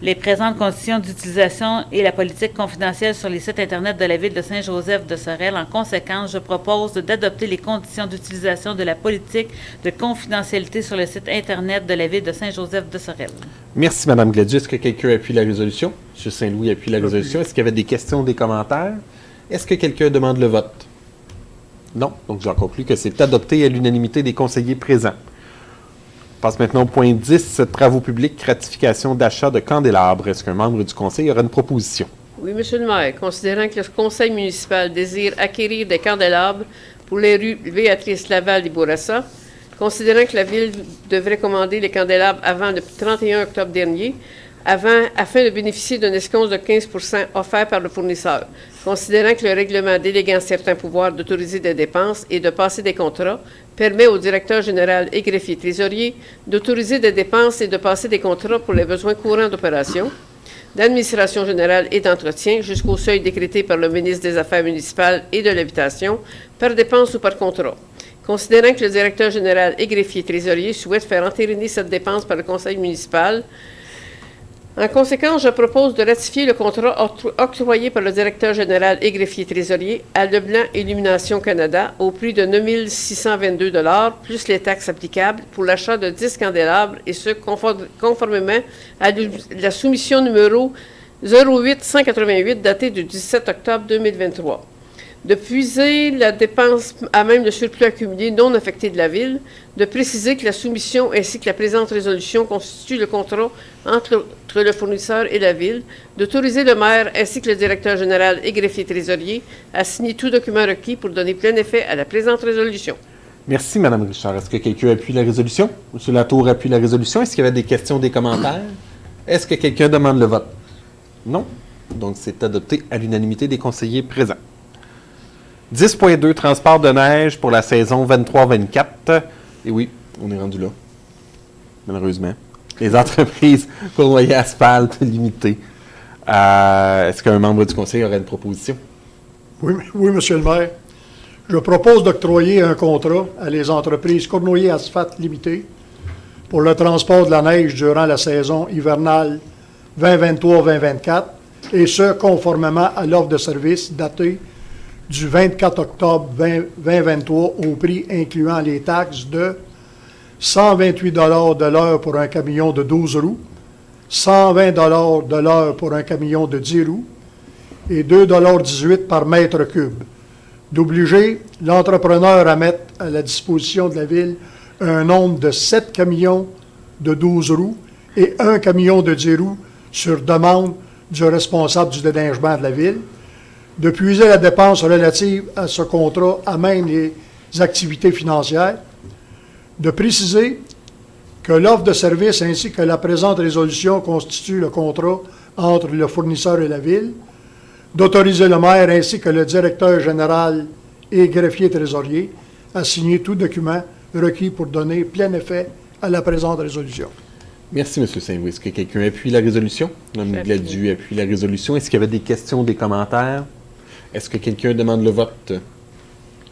les présentes conditions d'utilisation et la politique confidentielle sur les sites Internet de la Ville de Saint-Joseph-de-Sorel. En conséquence, je propose d'adopter les conditions d'utilisation de la politique de confidentialité sur le site Internet de la Ville de Saint-Joseph-de-Sorel. Merci, Mme Gladieux. Est-ce que quelqu'un appuie la résolution? M. Saint-Louis appuie la résolution. Est-ce qu'il y avait des questions, des commentaires? Est-ce que quelqu'un demande le vote? Non. Donc, j'en conclus que c'est adopté à l'unanimité des conseillers présents. On passe maintenant au point 10, travaux publics, ratification d'achat de candélabres. Est-ce qu'un membre du conseil aura une proposition? Oui, Monsieur le maire, considérant que le conseil municipal désire acquérir des candélabres pour les rues Béatrice Laval et Bourassa, considérant que la Ville devrait commander les candélabres avant le 31 octobre dernier, afin de bénéficier d'un escompte de 15 % offert par le fournisseur, considérant que le règlement déléguant certains pouvoirs d'autoriser des dépenses et de passer des contrats permet au directeur général et greffier trésorier d'autoriser des dépenses et de passer des contrats pour les besoins courants d'opération, d'administration générale et d'entretien jusqu'au seuil décrété par le ministre des Affaires municipales et de l'Habitation par dépense ou par contrat. Considérant que le directeur général et greffier trésorier souhaite faire entériner cette dépense par le conseil municipal, en conséquence, je propose de ratifier le contrat octroyé par le directeur général et greffier trésorier à Leblanc Illumination Canada au prix de 9 622 $ plus les taxes applicables pour l'achat de 10 candélabres et ce, conformément à la soumission numéro 08-188 datée du 17 octobre 2023. De puiser la dépense à même le surplus accumulé non affecté de la Ville, de préciser que la soumission ainsi que la présente résolution constituent le contrat entre le fournisseur et la Ville, d'autoriser le maire ainsi que le directeur général et greffier trésorier à signer tout document requis pour donner plein effet à la présente résolution. Merci, Mme Richard. Est-ce que quelqu'un appuie la résolution? M. Latour appuie la résolution. Est-ce qu'il y avait des questions, des commentaires? Est-ce que quelqu'un demande le vote? Non. Donc, c'est adopté à l'unanimité des conseillers présents. 10.2, transport de neige pour la saison 23-24. Et oui, on est rendu là, malheureusement. Les entreprises Cournoyer Asphalte limitées. Est-ce qu'un membre du conseil aurait une proposition? Oui, Monsieur le maire. Je propose d'octroyer un contrat à les entreprises Cournoyer Asphalte limitées pour le transport de la neige durant la saison hivernale 2023-2024, et ce, conformément à l'offre de service datée du 24 octobre 2023 au prix incluant les taxes de 128 $ de l'heure pour un camion de 12 roues, 120 $ de l'heure pour un camion de 10 roues et 2,18 $ par mètre cube, d'obliger l'entrepreneur à mettre à la disposition de la Ville un nombre de 7 camions de 12 roues et un camion de 10 roues sur demande du responsable du déneigement de la Ville, de puiser la dépense relative à ce contrat à même les activités financières, de préciser que l'offre de service ainsi que la présente résolution constituent le contrat entre le fournisseur et la Ville, d'autoriser le maire ainsi que le directeur général et greffier trésorier à signer tout document requis pour donner plein effet à la présente résolution. Merci, M. Saint-Louis. Est-ce que quelqu'un appuie la résolution? Mme Gladu appuie la résolution. Est-ce qu'il y avait des questions, des commentaires? Est-ce que quelqu'un demande le vote?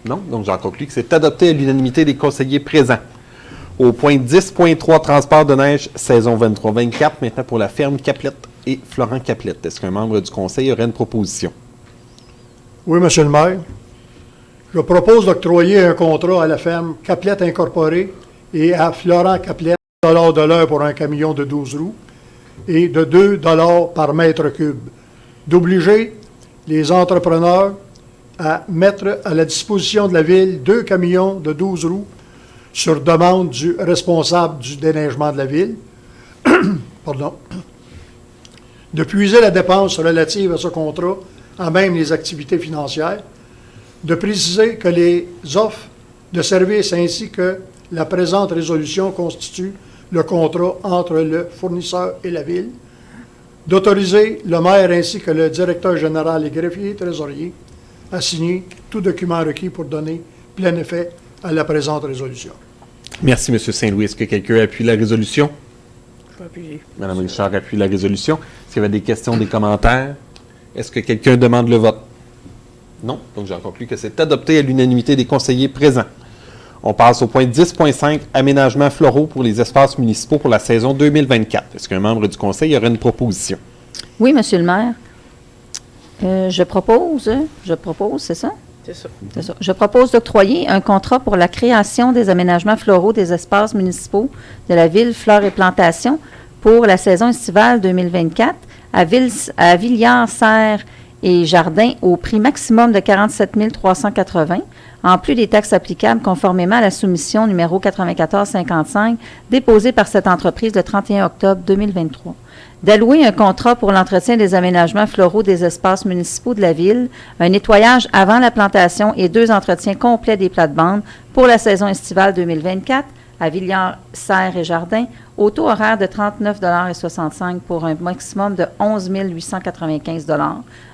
Non? Donc, j'en conclus que c'est adopté à l'unanimité des conseillers présents. Au point 10.3, transport de neige, saison 23-24, maintenant pour la ferme Caplette et Florent Caplette. Est-ce qu'un membre du conseil aurait une proposition? Oui, Monsieur le maire. Je propose d'octroyer un contrat à la ferme Caplette Incorporée et à Florent Caplette, $ de l'heure pour un camion de 12 roues et de 2 $ par mètre cube, d'obliger les entrepreneurs à mettre à la disposition de la Ville 2 camions de 12 roues sur demande du responsable du déneigement de la Ville, pardon, de puiser la dépense relative à ce contrat à même les activités financières, de préciser que les offres de services ainsi que la présente résolution constituent le contrat entre le fournisseur et la Ville, d'autoriser le maire ainsi que le directeur général et greffier trésorier à signer tout document requis pour donner plein effet à la présente résolution. Merci, M. Saint-Louis. Est-ce que quelqu'un appuie la résolution? Je vais appuyer. Mme Richard appuie la résolution. Est-ce qu'il y avait des questions, des commentaires? Est-ce que quelqu'un demande le vote? Non. Donc, j'en conclus que c'est adopté à l'unanimité des conseillers présents. On passe au point 10.5, aménagement floraux pour les espaces municipaux pour la saison 2024. Est-ce qu'un membre du conseil aurait une proposition? Oui, Monsieur le maire. Je propose, c'est ça? C'est ça. C'est ça. Je propose d'octroyer un contrat pour la création des aménagements floraux des espaces municipaux de la Ville Fleurs et Plantations pour la saison estivale 2024 à Villiers, Serres et Jardins au prix maximum de 47 380, en plus des taxes applicables conformément à la soumission numéro 9455 déposée par cette entreprise le 31 octobre 2023. D'allouer un contrat pour l'entretien des aménagements floraux des espaces municipaux de la Ville, un nettoyage avant la plantation et 2 entretiens complets des plates-bandes pour la saison estivale 2024 à Villiers, Serres et Jardins, au taux horaire de 39,65 $ pour un maximum de 11 895 $,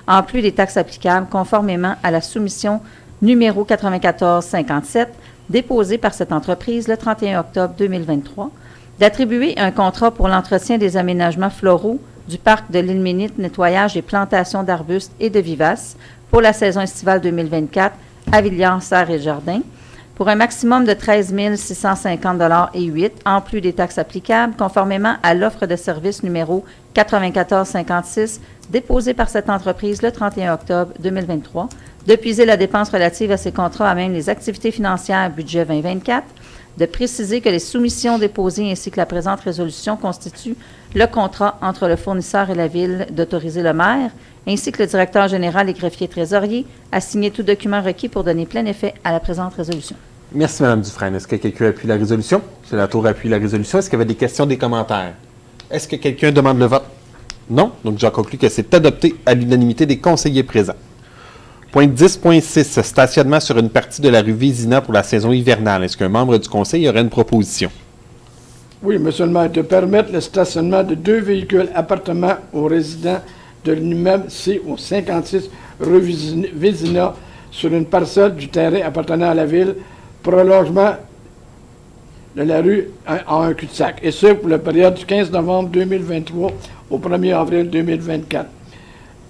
en plus des taxes applicables conformément à la soumission numéro 9457 déposée par cette entreprise le 31 octobre 2023, d'attribuer un contrat pour l'entretien des aménagements floraux du parc de l'île Ménite, nettoyage et plantation d'arbustes et de vivaces pour la saison estivale 2024 à Villiers, Serres et Jardins, pour un maximum de 13 650 $ et 8, en plus des taxes applicables, conformément à l'offre de service numéro 9456 déposée par cette entreprise le 31 octobre 2023, de puiser la dépense relative à ces contrats à même les activités financières budget 2024, de préciser que les soumissions déposées ainsi que la présente résolution constituent le contrat entre le fournisseur et la Ville, d'autoriser le maire, ainsi que le directeur général et greffier trésorier, à signer tout document requis pour donner plein effet à la présente résolution. Merci, Mme Dufresne. Est-ce que quelqu'un appuie la résolution? M. Latour appuie la résolution. Est-ce qu'il y avait des questions, des commentaires? Est-ce que quelqu'un demande le vote? Non. Donc, j'en conclus que c'est adopté à l'unanimité des conseillers présents. Point 10.6, stationnement sur une partie de la rue Vézina pour la saison hivernale. Est-ce qu'un membre du conseil aurait une proposition? Oui, Monsieur le maire, de permettre le stationnement de 2 véhicules appartenant aux résidents de l'immeuble C au 56 rue Vézina sur une parcelle du terrain appartenant à la ville, prolongement de la rue en un cul-de-sac, et ce pour la période du 15 novembre 2023 au 1er avril 2024.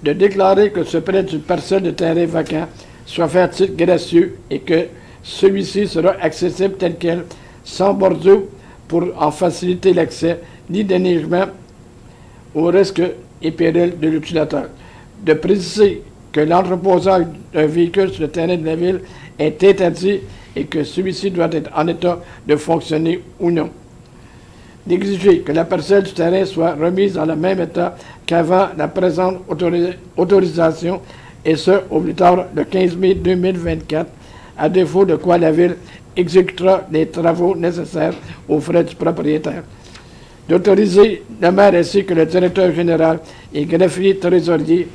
De déclarer que ce prêt d'une parcelle de terrain vacant soit fait à titre gracieux et que celui-ci sera accessible tel quel, sans bordure pour en faciliter l'accès, ni déneigement au risque et péril de l'utilisateur. De préciser que l'entreposage d'un véhicule sur le terrain de la ville est interdit et que celui-ci doit être en état de fonctionner ou non. D'exiger que la parcelle du terrain soit remise dans le même état qu'avant la présente autorisation, et ce, au plus tard le 15 mai 2024, à défaut de quoi la Ville exécutera les travaux nécessaires aux frais du propriétaire. D'autoriser le maire ainsi que le directeur général et greffier trésorier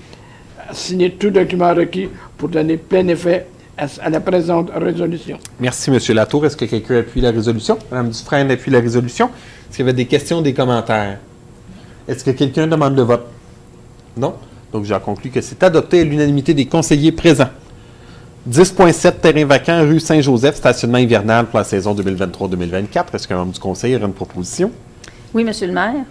à signer tout document requis pour donner plein effet à la présente résolution. Merci, M. Latour. Est-ce que quelqu'un appuie la résolution? Mme Dufresne appuie la résolution. Est-ce qu'il y avait des questions, des commentaires? Est-ce que quelqu'un demande le vote? Non? Donc, j'en conclus que c'est adopté à l'unanimité des conseillers présents. 10.7, terrain vacant, rue Saint-Joseph, stationnement hivernal pour la saison 2023-2024. Est-ce qu'un membre du conseil aura une proposition? Oui, Monsieur le maire.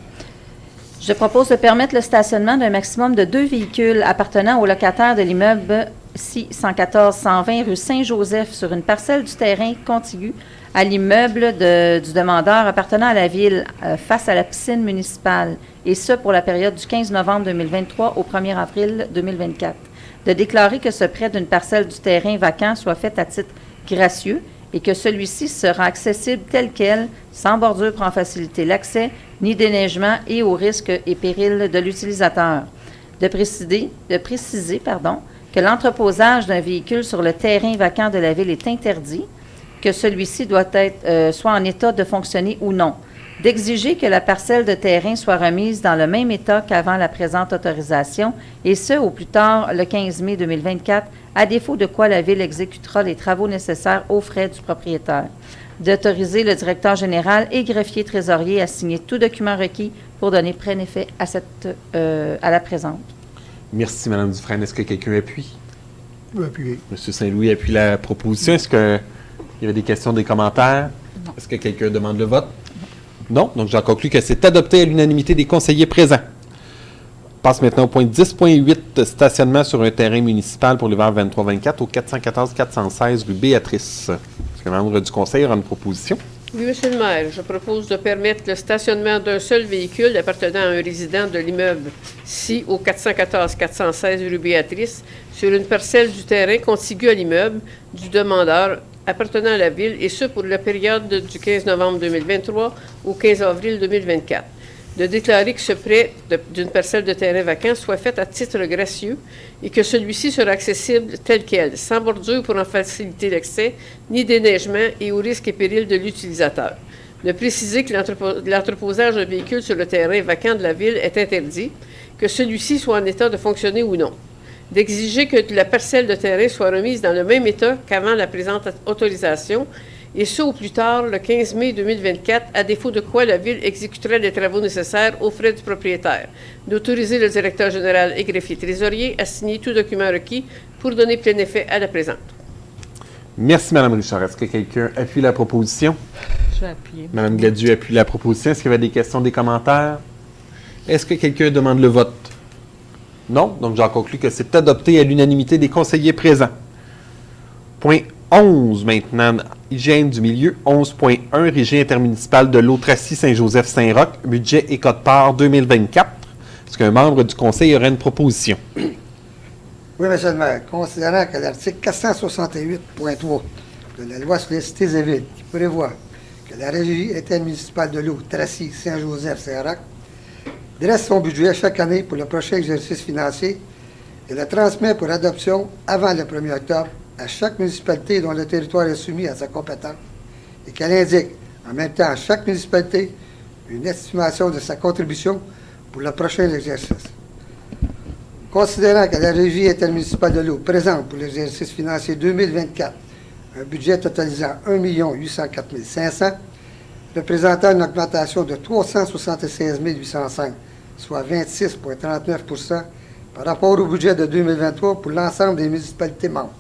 Je propose de permettre le stationnement d'un maximum de 2 véhicules appartenant aux locataires de l'immeuble C-114-120 rue Saint-Joseph sur une parcelle du terrain contigu à l'immeuble du demandeur appartenant à la ville face à la piscine municipale, et ce pour la période du 15 novembre 2023 au 1er avril 2024. De déclarer que ce prêt d'une parcelle du terrain vacant soit fait à titre gracieux et que celui-ci sera accessible tel quel, sans bordure pour en faciliter l'accès, ni déneigement et au risque et péril de l'utilisateur. De préciser, que l'entreposage d'un véhicule sur le terrain vacant de la ville est interdit, que celui-ci doit être soit en état de fonctionner ou non. D'exiger que la parcelle de terrain soit remise dans le même état qu'avant la présente autorisation, et ce, au plus tard, le 15 mai 2024, à défaut de quoi la Ville exécutera les travaux nécessaires aux frais du propriétaire. D'autoriser le directeur général et greffier trésorier à signer tout document requis pour donner plein effet à la présente. Merci, Mme Dufresne. Est-ce que quelqu'un appuie? Je peux appuyer. M. Saint-Louis appuie la proposition. Est-ce qu'il y avait des questions, des commentaires? Non. Est-ce que quelqu'un demande le vote? Non. Donc, j'en conclus que c'est adopté à l'unanimité des conseillers présents. On passe maintenant au point 10.8, stationnement sur un terrain municipal pour l'hiver 23-24 au 414-416 rue Béatrice. Est-ce que le membre du conseil aura une proposition? Oui, Monsieur le maire, je propose de permettre le stationnement d'un seul véhicule appartenant à un résident de l'immeuble C au 414-416 rue Béatrice sur une parcelle du terrain contiguë à l'immeuble du demandeur appartenant à la Ville, et ce pour la période du 15 novembre 2023 au 15 avril 2024. De déclarer que ce prêt d'une parcelle de terrain vacant soit fait à titre gracieux et que celui-ci sera accessible tel quel, sans bordure pour en faciliter l'accès, ni déneigement et au risque et péril de l'utilisateur. De préciser que l'entreposage d'un véhicule sur le terrain vacant de la Ville est interdit, que celui-ci soit en état de fonctionner ou non. D'exiger que la parcelle de terrain soit remise dans le même état qu'avant la présente autorisation, et ce au plus tard le 15 mai 2024, à défaut de quoi la Ville exécuterait les travaux nécessaires aux frais du propriétaire. D'autoriser le directeur général et greffier trésorier à signer tout document requis pour donner plein effet à la présente. Merci, Mme Richard. Est-ce que quelqu'un appuie la proposition? Je vais appuyer. Mme Gladu appuie la proposition. Est-ce qu'il y avait des questions, des commentaires? Est-ce que quelqu'un demande le vote? Non. Donc, j'en conclus que c'est adopté à l'unanimité des conseillers présents. Point 11 maintenant, hygiène du milieu. 11.1, régie intermunicipale de l'eau Tracy-Saint-Joseph-Saint-Roch, budget et quote-part 2024. Est-ce qu'un membre du conseil aurait une proposition? Oui, M. le maire. Considérant que l'article 468.3 de la loi sur les cités et villes, qui prévoit que la régie intermunicipale de l'eau Tracy-Saint-Joseph-Saint-Roch dresse son budget chaque année pour le prochain exercice financier et le transmet pour adoption avant le 1er octobre à chaque municipalité dont le territoire est soumis à sa compétence, et qu'elle indique en même temps à chaque municipalité une estimation de sa contribution pour le prochain exercice. Considérant que la régie intermunicipale de l'eau présente pour l'exercice financier 2024 un budget totalisant 1 804 500, représentant une augmentation de 376 805, soit 26,39 par rapport au budget de 2023 pour l'ensemble des municipalités membres.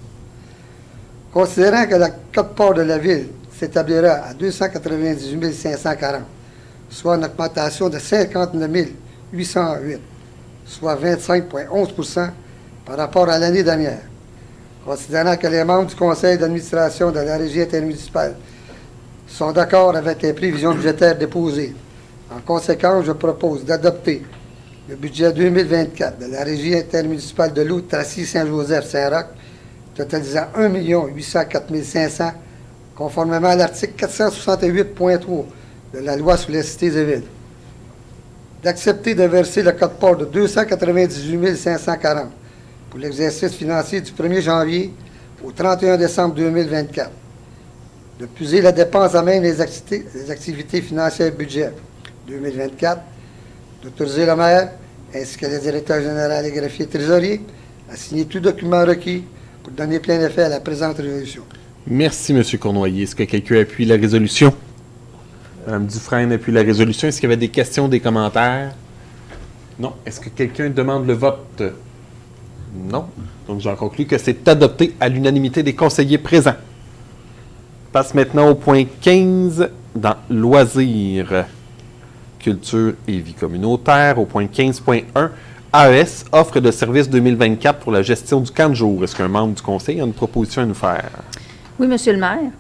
Considérant que la quote-part de la Ville s'établira à 298 540, soit une augmentation de 59 808, soit 25,11 par rapport à l'année dernière. Considérant que les membres du conseil d'administration de la régie intermunicipale sont d'accord avec les prévisions budgétaires déposées, en conséquence, je propose d'adopter le budget 2024 de la régie intermunicipale de l'eau Tracy-Saint-Joseph-Saint-Roch, totalisant 1 804 500, conformément à l'article 468.3 de la loi sur les cités et villes. D'accepter de verser le quote-part de 298 540 pour l'exercice financier du 1er janvier au 31 décembre 2024. De puiser la dépense à même les activités financières budget 2024, d'autoriser le maire ainsi que le directeur général et greffier trésorier à signer tout document requis pour donner plein effet à la présente résolution. Merci, M. Cournoyer. Est-ce que quelqu'un appuie la résolution? Mme Dufresne appuie la résolution. Est-ce qu'il y avait des questions, des commentaires? Non. Est-ce que quelqu'un demande le vote? Non. Donc, j'en conclus que c'est adopté à l'unanimité des conseillers présents. On passe maintenant au point 15 dans loisirs, culture et vie communautaire. Au point 15.1, AES, offre de services 2024 pour la gestion du camp de jour. Est-ce qu'un membre du conseil a une proposition à nous faire? Oui, Monsieur le maire.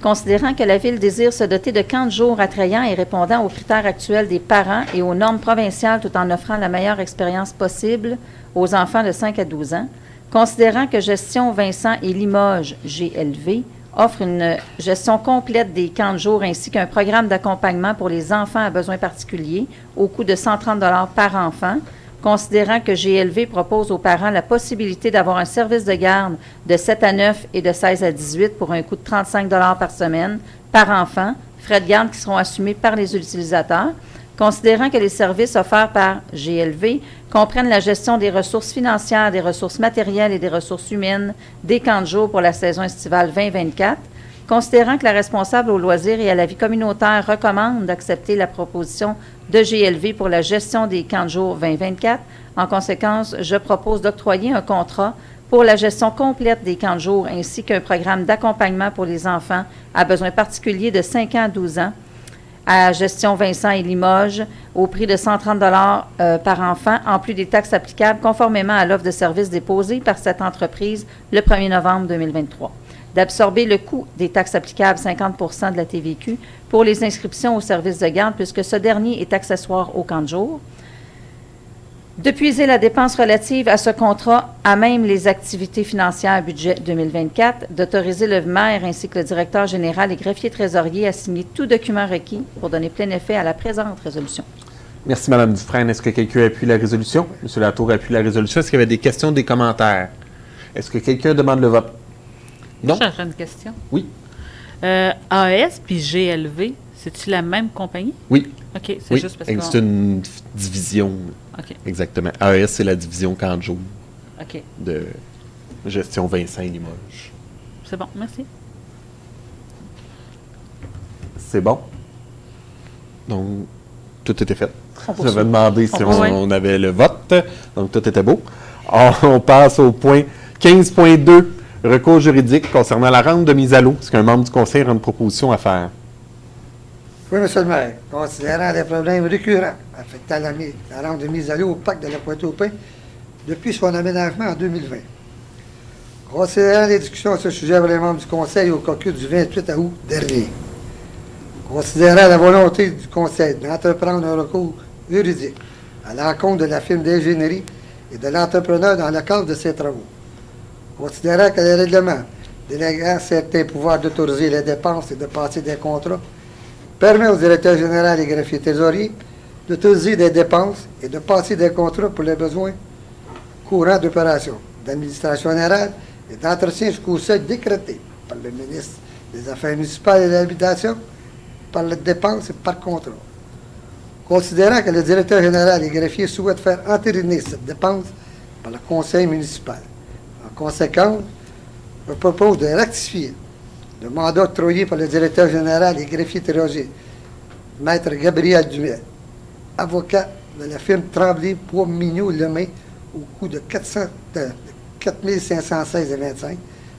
Considérant que la Ville désire se doter de camps de jour attrayants et répondant aux critères actuels des parents et aux normes provinciales tout en offrant la meilleure expérience possible aux enfants de 5 à 12 ans, considérant que Gestion Vincent et Limoges, GLV, offre une gestion complète des camps de jour ainsi qu'un programme d'accompagnement pour les enfants à besoins particuliers au coût de 130 $ par enfant, considérant que GLV propose aux parents la possibilité d'avoir un service de garde de 7 à 9 et de 16 à 18 pour un coût de 35 $ par semaine par enfant, frais de garde qui seront assumés par les utilisateurs, considérant que les services offerts par GLV comprennent la gestion des ressources financières, des ressources matérielles et des ressources humaines des camps de jour pour la saison estivale 2024, considérant que la responsable aux loisirs et à la vie communautaire recommande d'accepter la proposition de GLV pour la gestion des camps de jour 2024. En conséquence, je propose d'octroyer un contrat pour la gestion complète des camps de jour ainsi qu'un programme d'accompagnement pour les enfants à besoins particuliers de 5 ans à 12 ans à Gestion Vincent et Limoges au prix de 130 $ par enfant, en plus des taxes applicables conformément à l'offre de services déposée par cette entreprise le 1er novembre 2023. D'absorber le coût des taxes applicables 50 % de la TVQ pour les inscriptions au service de garde, puisque ce dernier est accessoire au camp de jour. De puiser la dépense relative à ce contrat à même les activités financières budget 2024, d'autoriser le maire ainsi que le directeur général et greffier trésorier à signer tout document requis pour donner plein effet à la présente résolution. Merci, Mme Dufresne. Est-ce que quelqu'un appuie la résolution? M. Latour appuie la résolution. Est-ce qu'il y avait des questions, des commentaires? Est-ce que quelqu'un demande le vote? Non? J'ai une question. Oui. AES puis GLV, c'est-tu la même compagnie? Oui. OK, c'est Oui. juste parce C'est une division. OK, Exactement. AES, c'est la division camp de jour OK. de Gestion Vincent et Limoges. C'est bon, merci. C'est bon? Donc, tout était fait. On poursuit. J'avais demandé si Oui. on avait le vote. Donc, tout était beau. Alors, on passe au point 15.2. Recours juridique concernant la rente de mise à l'eau. Est-ce qu'un membre du conseil a une proposition à faire? Oui, M. le maire. Considérant les problèmes récurrents affectant la rente de mise à l'eau au parc de la Pointe-aux-Pins depuis son aménagement en 2020. Considérant les discussions à ce sujet avec les membres du conseil au caucus du 28 août dernier. Considérant la volonté du conseil d'entreprendre un recours juridique à l'encontre de la firme d'ingénierie et de l'entrepreneur dans le cadre de ses travaux. Considérant que le règlement déléguant certains pouvoirs d'autoriser les dépenses et de passer des contrats permet au directeur général et greffier trésorier d'autoriser des dépenses et de passer des contrats pour les besoins courants d'opération, d'administration générale et d'entretien jusqu'au seuil décrété par le ministre des Affaires municipales et de l'Habitation par les dépenses et par contrat. Considérant que le directeur général et greffier souhaitent faire entériner cette dépense par le conseil municipal. En conséquence, je propose de rectifier le mandat octroyé par le directeur général et greffier trésorier Maître Gabriel Dumais, avocat de la firme Tremblay, Poix, Mignot, Lemay, au coût de 4 516,25,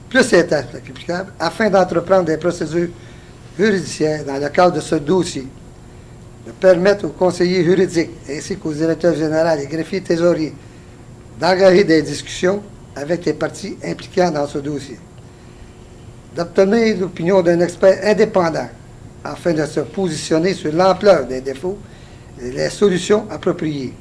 plus les taxes applicables, afin d'entreprendre des procédures judiciaires dans le cadre de ce dossier, de permettre aux conseillers juridiques ainsi qu'aux directeurs généraux et greffiers trésoriers d'engager des discussions avec les parties impliquées dans ce dossier, d'obtenir l'opinion d'un expert indépendant afin de se positionner sur l'ampleur des défauts et les solutions appropriées,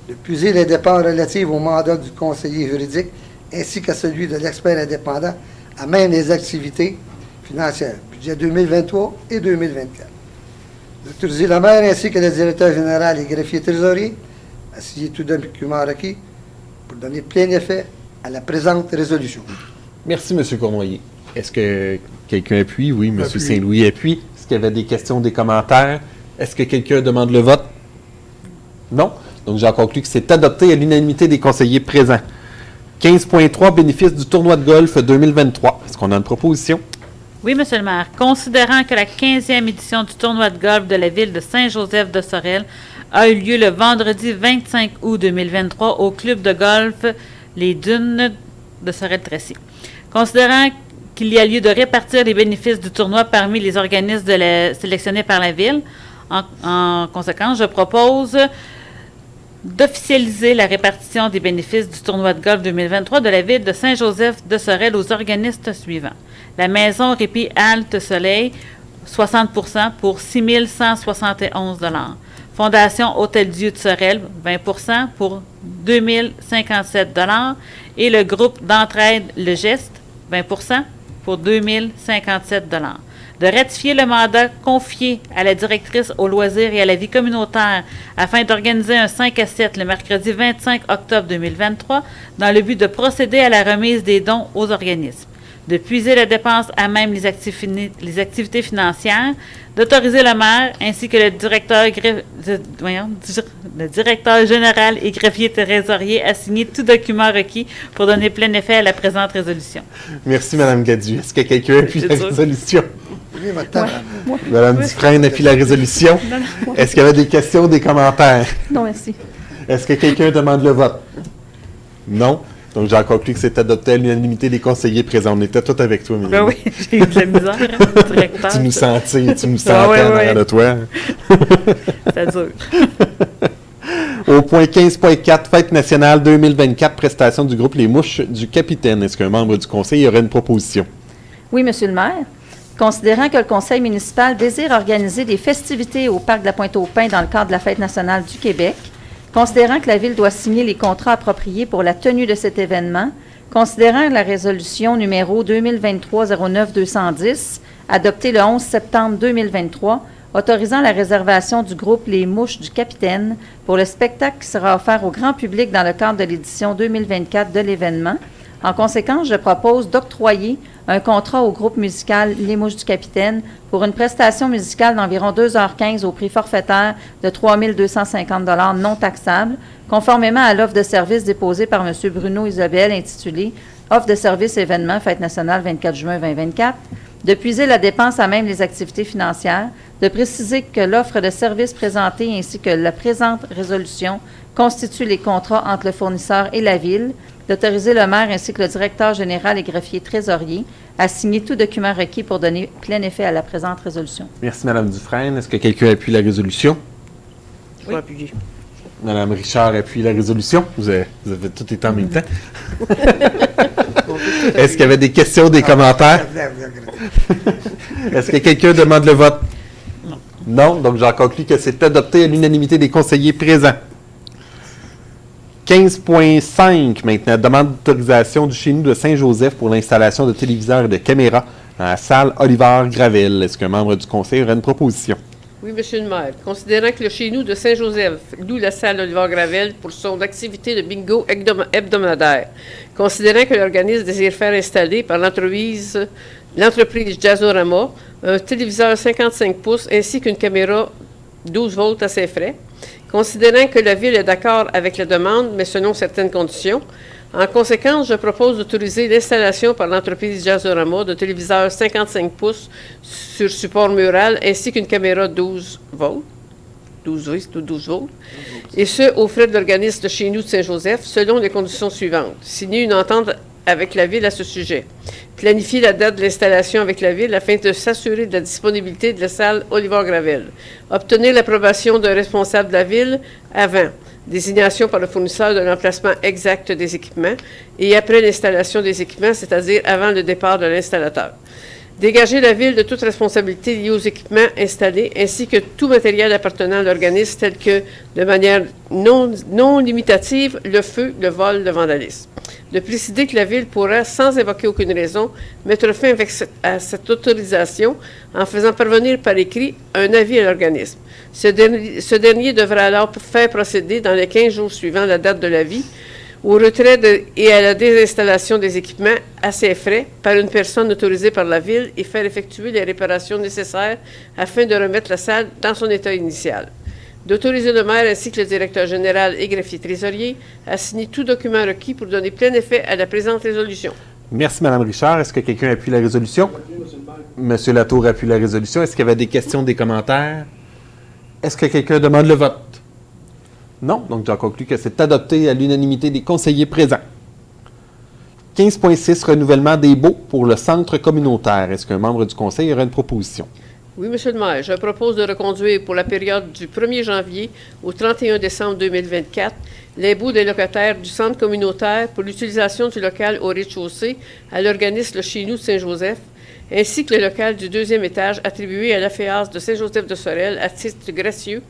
de puiser les dépenses relatives au mandat du conseiller juridique ainsi qu'à celui de l'expert indépendant à même les activités financières, budget 2023 et 2024. D'autoriser le maire ainsi que le directeur général et greffier trésorier à signer tout document requis pour donner plein effet à la présente résolution. Merci, M. Cournoyer. Est-ce que quelqu'un appuie? Oui, M. Appuie. Saint-Louis appuie. Est-ce qu'il y avait des questions, des commentaires? Est-ce que quelqu'un demande le vote? Non. Donc, j'en conclus que c'est adopté à l'unanimité des conseillers présents. 15.3, bénéfice du tournoi de golf 2023. Est-ce qu'on a une proposition? Oui, Monsieur le maire. Considérant que la 15e édition du tournoi de golf de la ville de Saint-Joseph-de-Sorel a eu lieu le vendredi 25 août 2023 au club de golf Les Dunes de Sorel-Tracy. Considérant qu'il y a lieu de répartir les bénéfices du tournoi parmi les organismes sélectionnés par la ville, en conséquence, je propose d'officialiser la répartition des bénéfices du tournoi de golf 2023 de la ville de Saint-Joseph-de-Sorel aux organismes suivants. La maison Répit Halte Soleil, 60 pour 6 171 $. Fondation Hôtel-Dieu de Sorel, 20 pour 2 057 $. Et le groupe d'entraide Le Geste, 20 pour 2 057 $. De ratifier le mandat confié à la directrice aux loisirs et à la vie communautaire afin d'organiser un 5 à 7 le mercredi 25 octobre 2023 dans le but de procéder à la remise des dons aux organismes. De puiser la dépense à même les activités financières, d'autoriser le maire ainsi que le directeur général et greffier trésorier à signer tout document requis pour donner plein effet à la présente résolution. Merci, Mme Gadu. Est-ce que quelqu'un appuie la résolution? Oui, votre temps. Mme Dufresne appuie la résolution. Est-ce qu'il y avait des questions, des commentaires? Non, merci. Est-ce que quelqu'un demande le vote? Non. Donc, j'en conclus que c'est adopté à l'unanimité des conseillers présents. On était tous avec toi, Mélanie. Ben oui, j'ai eu de la misère, hein, directeur. Tu nous sentais, tu nous sentais Ah ouais, en ouais. arrière de toi. C'est dur. Au point 15.4, Fête nationale 2024, prestation du groupe Les Mouches du Capitaine. Est-ce qu'un membre du conseil aurait une proposition? Oui, Monsieur le maire. Considérant que le conseil municipal désire organiser des festivités au parc de la Pointe-aux-Pins dans le cadre de la Fête nationale du Québec, considérant que la Ville doit signer les contrats appropriés pour la tenue de cet événement, considérant la résolution numéro 2023-09-210, adoptée le 11 septembre 2023, autorisant la réservation du groupe Les Mouches du Capitaine pour le spectacle qui sera offert au grand public dans le cadre de l'édition 2024 de l'événement. En conséquence, je propose d'octroyer un contrat au groupe musical Les Mouches du Capitaine pour une prestation musicale d'environ 2h15 au prix forfaitaire de 3 250 $ non taxables, conformément à l'offre de service déposée par M. Bruno Isabelle intitulée « Offre de service événement Fête nationale 24 juin 2024 », de puiser la dépense à même les activités financières, de préciser que l'offre de service présentée ainsi que la présente résolution constituent les contrats entre le fournisseur et la Ville, d'autoriser le maire ainsi que le directeur général et greffier trésorier à signer tout document requis pour donner plein effet à la présente résolution. Merci, Mme Dufresne. Est-ce que quelqu'un appuie la résolution? Je vais appuyer. Mme Richard appuie la résolution. Vous avez tout été en même temps. Est-ce qu'il y avait des questions, des commentaires? Est-ce que quelqu'un demande le vote? Non. Donc, j'en conclus que c'est adopté à l'unanimité des conseillers présents. 15.5 maintenant, demande d'autorisation du chez nous de Saint-Joseph pour l'installation de téléviseurs et de caméras dans la salle Oliver Gravel. Est-ce qu'un membre du conseil aurait une proposition? Oui, Monsieur le maire. Considérant que le chez nous de Saint-Joseph loue la salle Oliver Gravel pour son activité de bingo hebdomadaire, considérant que l'organisme désire faire installer par l'entreprise Jazzorama un téléviseur 55 pouces ainsi qu'une caméra 12 volts à ses frais, considérant que la Ville est d'accord avec la demande, mais selon certaines conditions, En conséquence, je propose d'autoriser l'installation par l'entreprise Jazzorama de téléviseurs 55 pouces sur support mural ainsi qu'une caméra 12 volts, et ce, aux frais de l'organisme de chez nous de Saint-Joseph, selon les conditions suivantes. Signer une entente avec la Ville à ce sujet. Planifier la date de l'installation avec la Ville afin de s'assurer de la disponibilité de la salle Olivier-Gravel. Obtenir l'approbation d'un responsable de la Ville avant. Désignation par le fournisseur de l'emplacement exact des équipements et après l'installation des équipements, c'est-à-dire avant le départ de l'installateur. Dégager la Ville de toute responsabilité liée aux équipements installés ainsi que tout matériel appartenant à l'organisme tel que, de manière non limitative, le feu, le vol, le vandalisme. De préciser que la Ville pourra, sans évoquer aucune raison, mettre fin à cette autorisation en faisant parvenir par écrit un avis à l'organisme. Ce dernier devra alors faire procéder dans les 15 jours suivant la date de l'avis au retrait et à la désinstallation des équipements à ses frais par une personne autorisée par la Ville et faire effectuer les réparations nécessaires afin de remettre la salle dans son état initial. D'autoriser le maire ainsi que le directeur général et greffier trésorier à signer tout document requis pour donner plein effet à la présente résolution. Merci, Mme Richard. Est-ce que quelqu'un appuie la résolution? Monsieur Latour appuie la résolution. Est-ce qu'il y avait des questions, des commentaires? Est-ce que quelqu'un demande le vote? Non. Donc, j'en conclus que c'est adopté à l'unanimité des conseillers présents. 15.6, renouvellement des baux pour le centre communautaire. Est-ce qu'un membre du conseil aura une proposition? Oui, Monsieur le maire, je propose de reconduire pour la période du 1er janvier au 31 décembre 2024 les baux des locataires du centre communautaire pour l'utilisation du local au rez-de-chaussée à l'organisme Chez nous de Saint-Joseph, ainsi que le local du deuxième étage attribué à l'AFEAS de Saint-Joseph de Sorel à titre gracieux,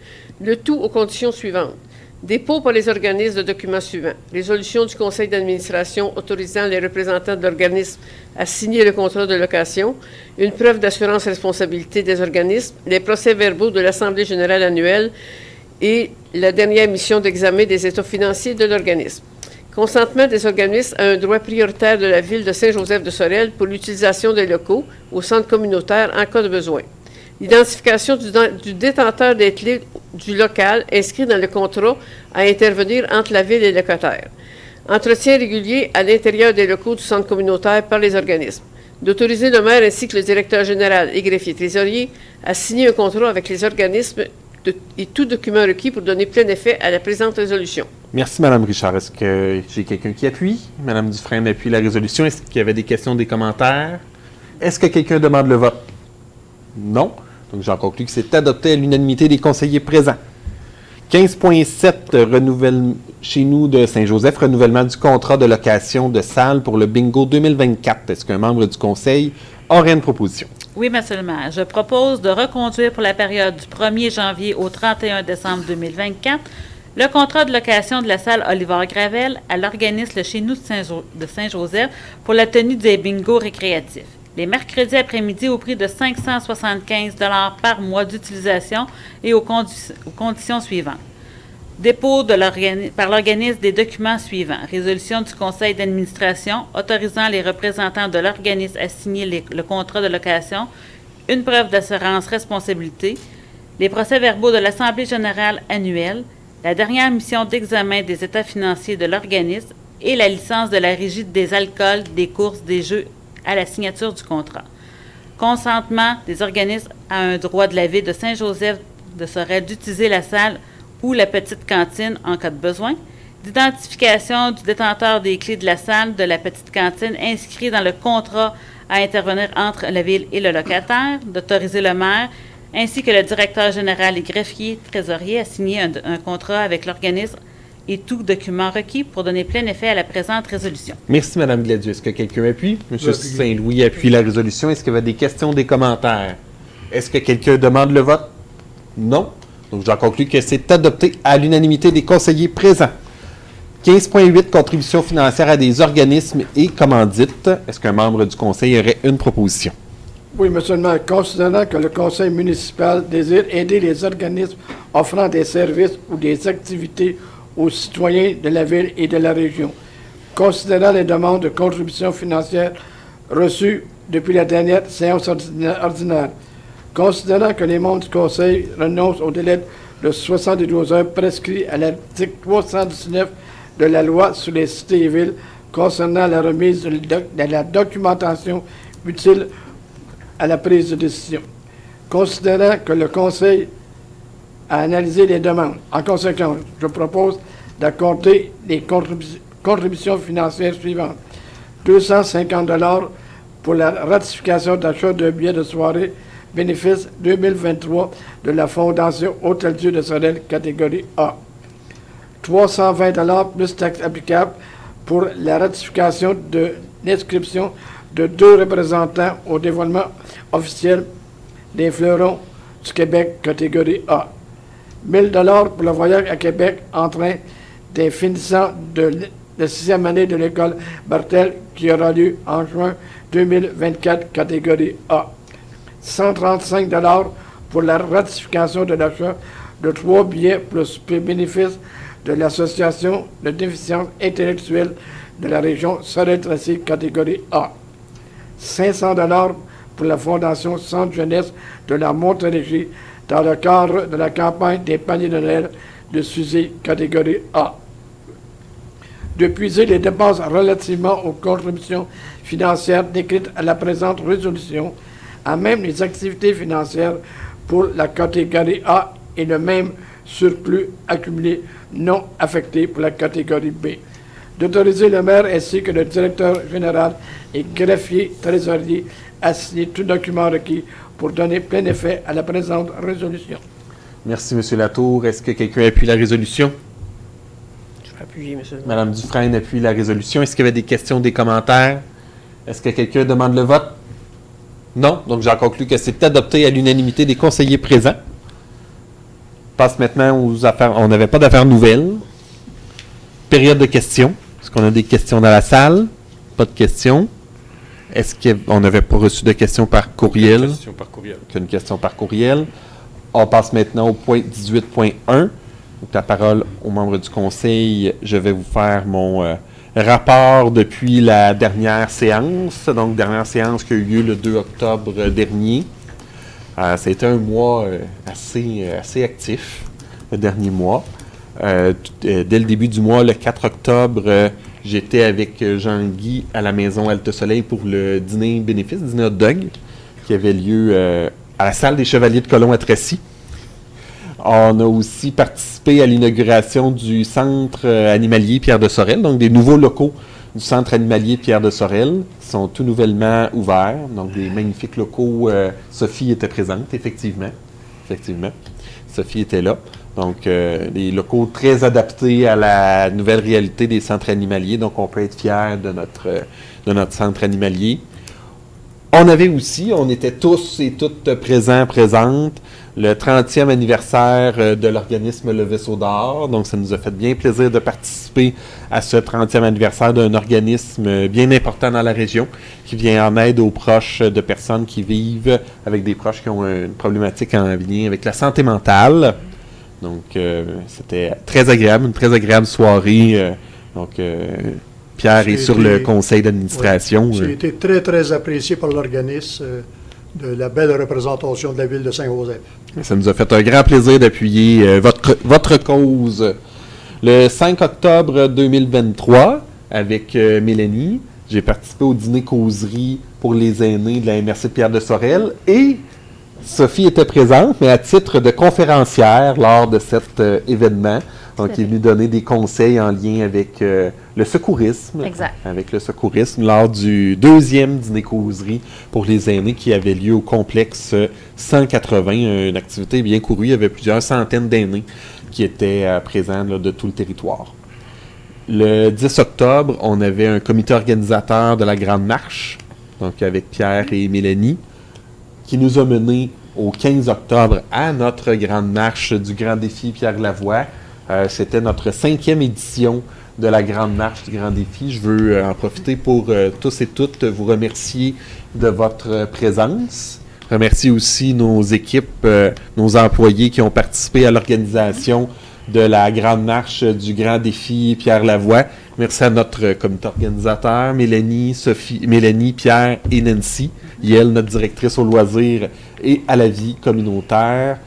le tout aux conditions suivantes. Dépôt par les organismes de documents suivants. Résolution du conseil d'administration autorisant les représentants de l'organisme à signer le contrat de location, une preuve d'assurance responsabilité des organismes, les procès-verbaux de l'Assemblée générale annuelle et la dernière mission d'examen des états financiers de l'organisme. Consentement des organismes à un droit prioritaire de la Ville de Saint-Joseph de Sorel pour l'utilisation des locaux au centre communautaire en cas de besoin. L'identification du détenteur des clés du local inscrit dans le contrat à intervenir entre la Ville et le locataire. Entretien régulier à l'intérieur des locaux du centre communautaire par les organismes. D'autoriser le maire ainsi que le directeur général et greffier trésorier à signer un contrat avec les organismes et tout document requis pour donner plein effet à la présente résolution. Merci, Mme Richard. Est-ce que j'ai quelqu'un qui appuie? Mme Dufresne appuie la résolution. Est-ce qu'il y avait des questions, des commentaires? Est-ce que quelqu'un demande le vote? Non. Donc, j'en conclus que c'est adopté à l'unanimité des conseillers présents. 15.7, renouvellement chez nous de Saint-Joseph, renouvellement du contrat de location de salle pour le bingo 2024. Est-ce qu'un membre du conseil aurait une proposition? Oui, Monsieur le maire. Je propose de reconduire pour la période du 1er janvier au 31 décembre 2024 le contrat de location de la salle Olivier-Gravel à l'organisme Chez nous de Saint-Joseph pour la tenue des bingos récréatifs. Les mercredis après-midi au prix de 575 $ par mois d'utilisation et aux conditions suivantes. Dépôt par l'organisme des documents suivants. Résolution du conseil d'administration autorisant les représentants de l'organisme à signer le contrat de location, une preuve d'assurance responsabilité, les procès-verbaux de l'Assemblée générale annuelle, la dernière mission d'examen des états financiers de l'organisme et la licence de la régie des alcools, des courses, des jeux à la signature du contrat. Consentement des organismes à un droit de la Ville de Saint-Joseph de Sorel d'utiliser la salle ou la petite cantine en cas de besoin. D'identification du détenteur des clés de la salle de la petite cantine inscrit dans le contrat à intervenir entre la Ville et le locataire. D'autoriser le maire ainsi que le directeur général et greffier trésorier à signer un contrat avec l'organisme et tout document requis pour donner plein effet à la présente résolution. Merci, Mme Gladieux. Est-ce que quelqu'un appuie? M. Saint-Louis appuie la résolution. Est-ce qu'il y avait des questions, des commentaires? Est-ce que quelqu'un demande le vote? Non. Donc, j'en conclus que c'est adopté à l'unanimité des conseillers présents. 15.8, contribution financière à des organismes et commandites. Est-ce qu'un membre du conseil aurait une proposition? Oui, Monsieur le maire, considérant que le conseil municipal désire aider les organismes offrant des services ou des activités aux citoyens de la ville et de la région, considérant les demandes de contribution financière reçues depuis la dernière séance ordinaire, considérant que les membres du conseil renoncent au délai de 72 heures prescrit à l'article 319 de la loi sur les cités et villes concernant la remise de la documentation utile à la prise de décision. Considérant que le Conseil a analysé les demandes, en conséquence, je propose d'accorder les contributions financières suivantes. 250 $ pour la ratification d'achat de billets de soirée bénéfice 2023 de la Fondation Hôtel-Dieu de Sorel, catégorie A. 320 $ plus taxes applicables pour la ratification de l'inscription de 2 représentants au dévoilement officiel des fleurons du Québec, catégorie A. 1 000 $ pour le voyage à Québec en train des finissants de la 6e année de l'école Bartel qui aura lieu en juin 2024, catégorie A. 135 $ pour la ratification de l'achat de 3 billets plus bénéfice de l'Association de déficience intellectuelle de la région Sorel-Tracy, catégorie A. 500 $ pour la Fondation Centre Jeunesse de la Montérégie dans le cadre de la campagne des paniers de Noël de Suzy, catégorie A. De puiser les dépenses relativement aux contributions financières décrites à la présente résolution, à même les activités financières pour la catégorie A et le même surplus accumulé non affecté pour la catégorie B. D'autoriser le maire ainsi que le directeur général et greffier trésorier à signer tout document requis pour donner plein effet à la présente résolution. Merci, M. Latour. Est-ce que quelqu'un appuie la résolution? Je vais appuyer, M. le maire. Mme Dufresne appuie la résolution. Est-ce qu'il y avait des questions, des commentaires? Est-ce que quelqu'un demande le vote? Non. Donc, j'en conclus que c'est adopté à l'unanimité des conseillers présents. On passe maintenant aux affaires. On n'avait pas d'affaires nouvelles. Période de questions. Est-ce qu'on a des questions dans la salle? Pas de questions. Est-ce qu'on n'avait pas reçu de questions par courriel? Une question par courriel. Une question par courriel. On passe maintenant au point 18.1. Donc, la parole aux membres du conseil. Je vais vous faire mon rapport depuis la dernière séance. Donc, dernière séance qui a eu lieu le 2 octobre dernier. Ça a été un mois assez actif, le dernier mois. Dès le début du mois, le 4 octobre, j'étais avec Jean-Guy à la maison Halte-Soleil pour le dîner bénéfice, dîner hot dog, qui avait lieu à la salle des Chevaliers de Colomb à Tracy. On a aussi participé à l'inauguration du centre animalier Pierre de Sorel, donc des nouveaux locaux du centre animalier Pierre de Sorel, qui sont tout nouvellement ouverts. Donc des magnifiques locaux. Sophie était présente, effectivement. Sophie était là. Donc, des locaux très adaptés à la nouvelle réalité des centres animaliers. Donc, on peut être fiers de notre centre animalier. On était tous et toutes présentes, le 30e anniversaire de l'organisme Le Vaisseau d'Or. Donc, ça nous a fait bien plaisir de participer à ce 30e anniversaire d'un organisme bien important dans la région qui vient en aide aux proches de personnes qui vivent avec des proches qui ont une problématique en lien avec la santé mentale. Donc, c'était très agréable, une très agréable soirée. Pierre est sur le conseil d'administration. Oui, j'ai été très, très apprécié par l'organisme de la belle représentation de la ville de Saint-Joseph. Ça nous a fait un grand plaisir d'appuyer votre cause. Le 5 octobre 2023, avec Mélanie, j'ai participé au dîner causerie pour les aînés de la MRC de Pierre de Sorel et Sophie était présente, mais à titre de conférencière lors de cet événement. Donc, il est venu donner des conseils en lien avec le secourisme. Exact. Avec le secourisme lors du 2e dîner causerie pour les aînés qui avait lieu au complexe 180, une activité bien courue. Il y avait plusieurs centaines d'aînés qui étaient présents là, de tout le territoire. Le 10 octobre, on avait un comité organisateur de la Grande Marche, donc avec Pierre et Mélanie, qui nous a menés au 15 octobre à notre Grande Marche du Grand Défi Pierre Lavoie. C'était notre 5e édition de la Grande Marche du Grand Défi. Je veux en profiter pour tous et toutes vous remercier de votre présence. Remercier aussi nos équipes, nos employés qui ont participé à l'organisation de la Grande Marche du Grand Défi Pierre Lavoie. Merci à notre comité organisateur, Mélanie, Pierre et Nancy. Yel, notre directrice au loisir et à la vie communautaire.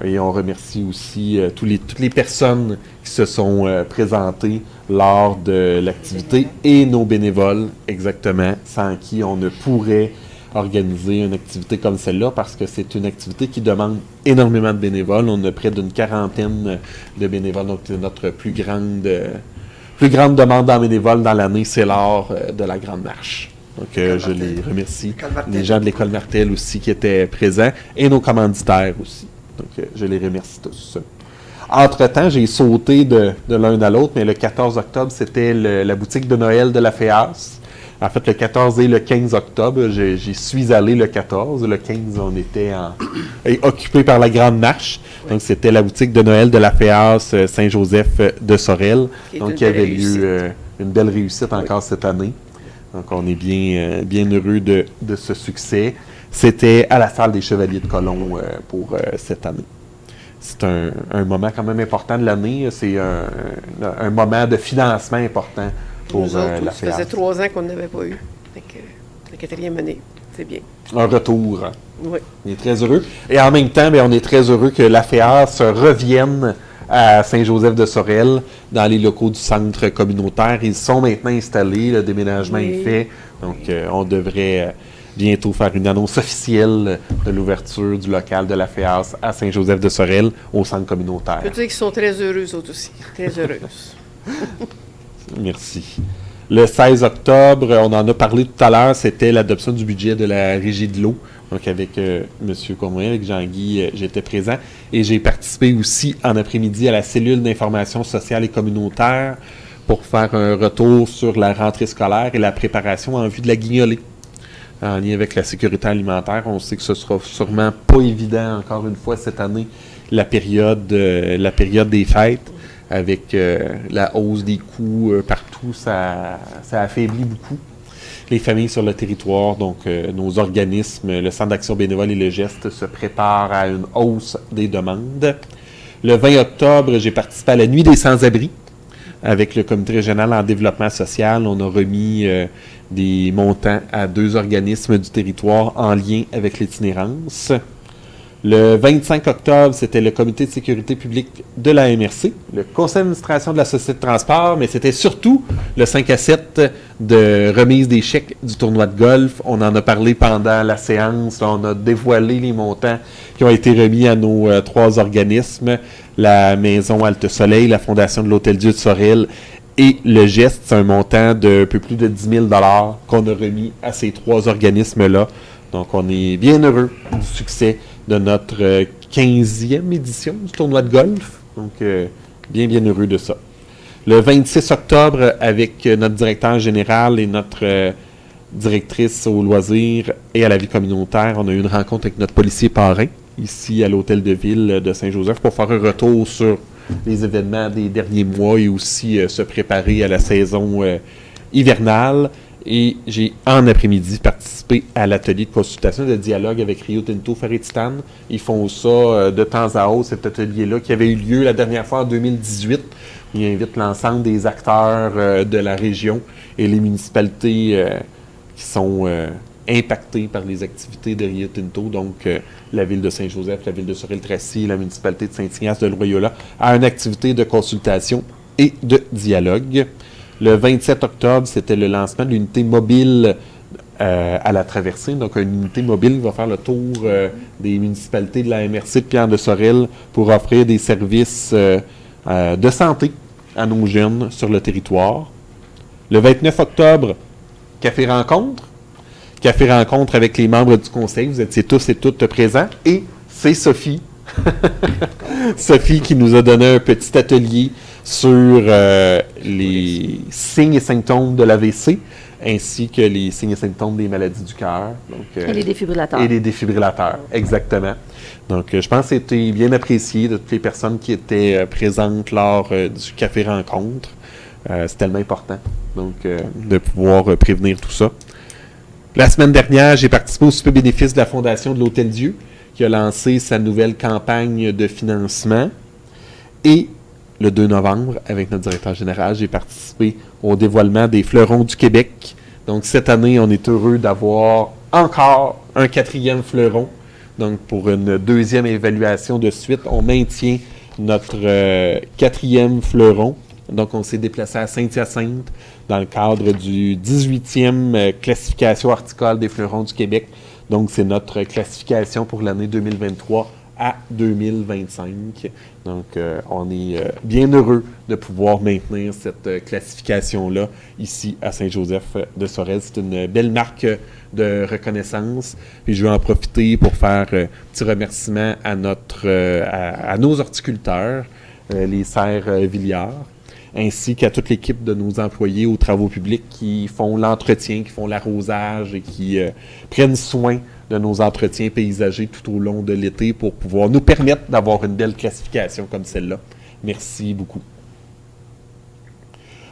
Et on remercie aussi toutes les personnes qui se sont présentées lors de l'activité et nos bénévoles, exactement, sans qui on ne pourrait organiser une activité comme celle-là parce que c'est une activité qui demande énormément de bénévoles. On a près d'une 40aine de bénévoles, donc c'est notre plus grande demande en bénévoles dans l'année, c'est lors de la Grande Marche. Donc, je les remercie. Les gens de l'École Martel aussi qui étaient présents et nos commanditaires aussi. Donc, je les remercie tous. Entre-temps, j'ai sauté de l'un à l'autre, mais le 14 octobre, c'était la boutique de Noël de la FEAS. En fait, le 14 et le 15 octobre, j'y suis allé le 14. Le 15, on était occupé par la Grande Marche. Donc, c'était la boutique de Noël de la FEAS Saint-Joseph de Sorel. Donc, qui avait eu une belle réussite encore cette année. Donc, on est bien heureux de ce succès. C'était à la salle des Chevaliers de Colomb pour cette année. C'est un moment quand même important de l'année. C'est un moment de financement important pour Nous autres, la ça FEAS. faisait 3 ans qu'on n'avait pas eu. Fait que, la 4e année, c'est bien. Un retour. Oui. On est très heureux. Et en même temps, on est très heureux que la FEAS revienne à Saint-Joseph de Sorel, dans les locaux du centre communautaire. Ils sont maintenant installés, le déménagement est fait. Donc, on devrait bientôt faire une annonce officielle de l'ouverture du local de la FEAS à Saint-Joseph de Sorel, au centre communautaire. Je peux dire qu'ils sont très heureux, eux autres aussi. Très heureuses. Merci. Le 16 octobre, on en a parlé tout à l'heure, c'était l'adoption du budget de la Régie de l'eau. Donc, avec M. Cournoyer, avec Jean-Guy, j'étais présent. Et j'ai participé aussi en après-midi à la cellule d'information sociale et communautaire pour faire un retour sur la rentrée scolaire et la préparation en vue de la guignolée. En lien avec la sécurité alimentaire, on sait que ce sera sûrement pas évident, encore une fois, cette année, la période des fêtes. Avec la hausse des coûts partout, ça affaiblit beaucoup les familles sur le territoire. Donc, nos organismes, le Centre d'action bénévole et le Geste se préparent à une hausse des demandes. Le 20 octobre, j'ai participé à la Nuit des sans-abri avec le Comité régional en développement social. On a remis des montants à 2 organismes du territoire en lien avec l'itinérance. Le 25 octobre, c'était le comité de sécurité publique de la MRC, le conseil d'administration de la société de transport, mais c'était surtout le 5 à 7 de remise des chèques du tournoi de golf. On en a parlé pendant la séance. Là, on a dévoilé les montants qui ont été remis à nos 3 organismes, la Maison Halte Soleil, la Fondation de l'Hôtel-Dieu de Sorel et le Geste. C'est un montant de peu plus de 10 000 $ qu'on a remis à ces 3 organismes-là. Donc, on est bien heureux du succès de notre 15e édition du tournoi de golf. Donc, bien heureux de ça. Le 26 octobre, avec notre directeur général et notre directrice aux loisirs et à la vie communautaire, on a eu une rencontre avec notre policier parrain, ici à l'hôtel de ville de Saint-Joseph, pour faire un retour sur les événements des derniers mois et aussi se préparer à la saison hivernale. Et j'ai, en après-midi, participé à l'atelier de consultation de dialogue avec Rio Tinto Ferré-Titan. Ils font ça de temps à autre, cet atelier-là, qui avait eu lieu la dernière fois en 2018. Ils invitent l'ensemble des acteurs de la région et les municipalités qui sont impactées par les activités de Rio Tinto, donc la ville de Saint-Joseph, la ville de Sorel-Tracy, la municipalité de Saint-Ignace de Loyola, à une activité de consultation et de dialogue. Le 27 octobre, c'était le lancement de l'unité mobile à la traversée. Donc, une unité mobile qui va faire le tour des municipalités de la MRC de Pierre-de-Sorel pour offrir des services de santé à nos jeunes sur le territoire. Le 29 octobre, Café Rencontre. Café Rencontre avec les membres du conseil. Vous étiez tous et toutes présents. Et c'est Sophie. Sophie qui nous a donné un petit atelier sur les signes et symptômes de l'AVC, ainsi que les signes et symptômes des maladies du cœur. Et les défibrillateurs. Et les défibrillateurs, exactement. Donc, je pense que c'était bien apprécié de toutes les personnes qui étaient présentes lors du Café Rencontre. C'est tellement important, donc, de pouvoir prévenir tout ça. La semaine dernière, j'ai participé au super bénéfice de la Fondation de l'Hôtel-Dieu, qui a lancé sa nouvelle campagne de financement. Et le 2 novembre, avec notre directeur général, j'ai participé au dévoilement des fleurons du Québec. Donc, cette année, on est heureux d'avoir encore un 4e fleuron Donc, pour une deuxième évaluation de suite, on maintient notre 4e fleuron. Donc, on s'est déplacé à Saint-Hyacinthe dans le cadre du 18e classification horticole des fleurons du Québec. Donc, c'est notre classification pour l'année 2023 à 2025. Donc, on est bien heureux de pouvoir maintenir cette classification-là ici à Saint-Joseph-de-Sorel. C'est une belle marque de reconnaissance. Puis je vais en profiter pour faire un petit remerciement à à nos horticulteurs, les serres Villiard, ainsi qu'à toute l'équipe de nos employés aux travaux publics qui font l'entretien, qui font l'arrosage et qui prennent soin de nos entretiens paysagers tout au long de l'été pour pouvoir nous permettre d'avoir une belle classification comme celle-là. Merci beaucoup.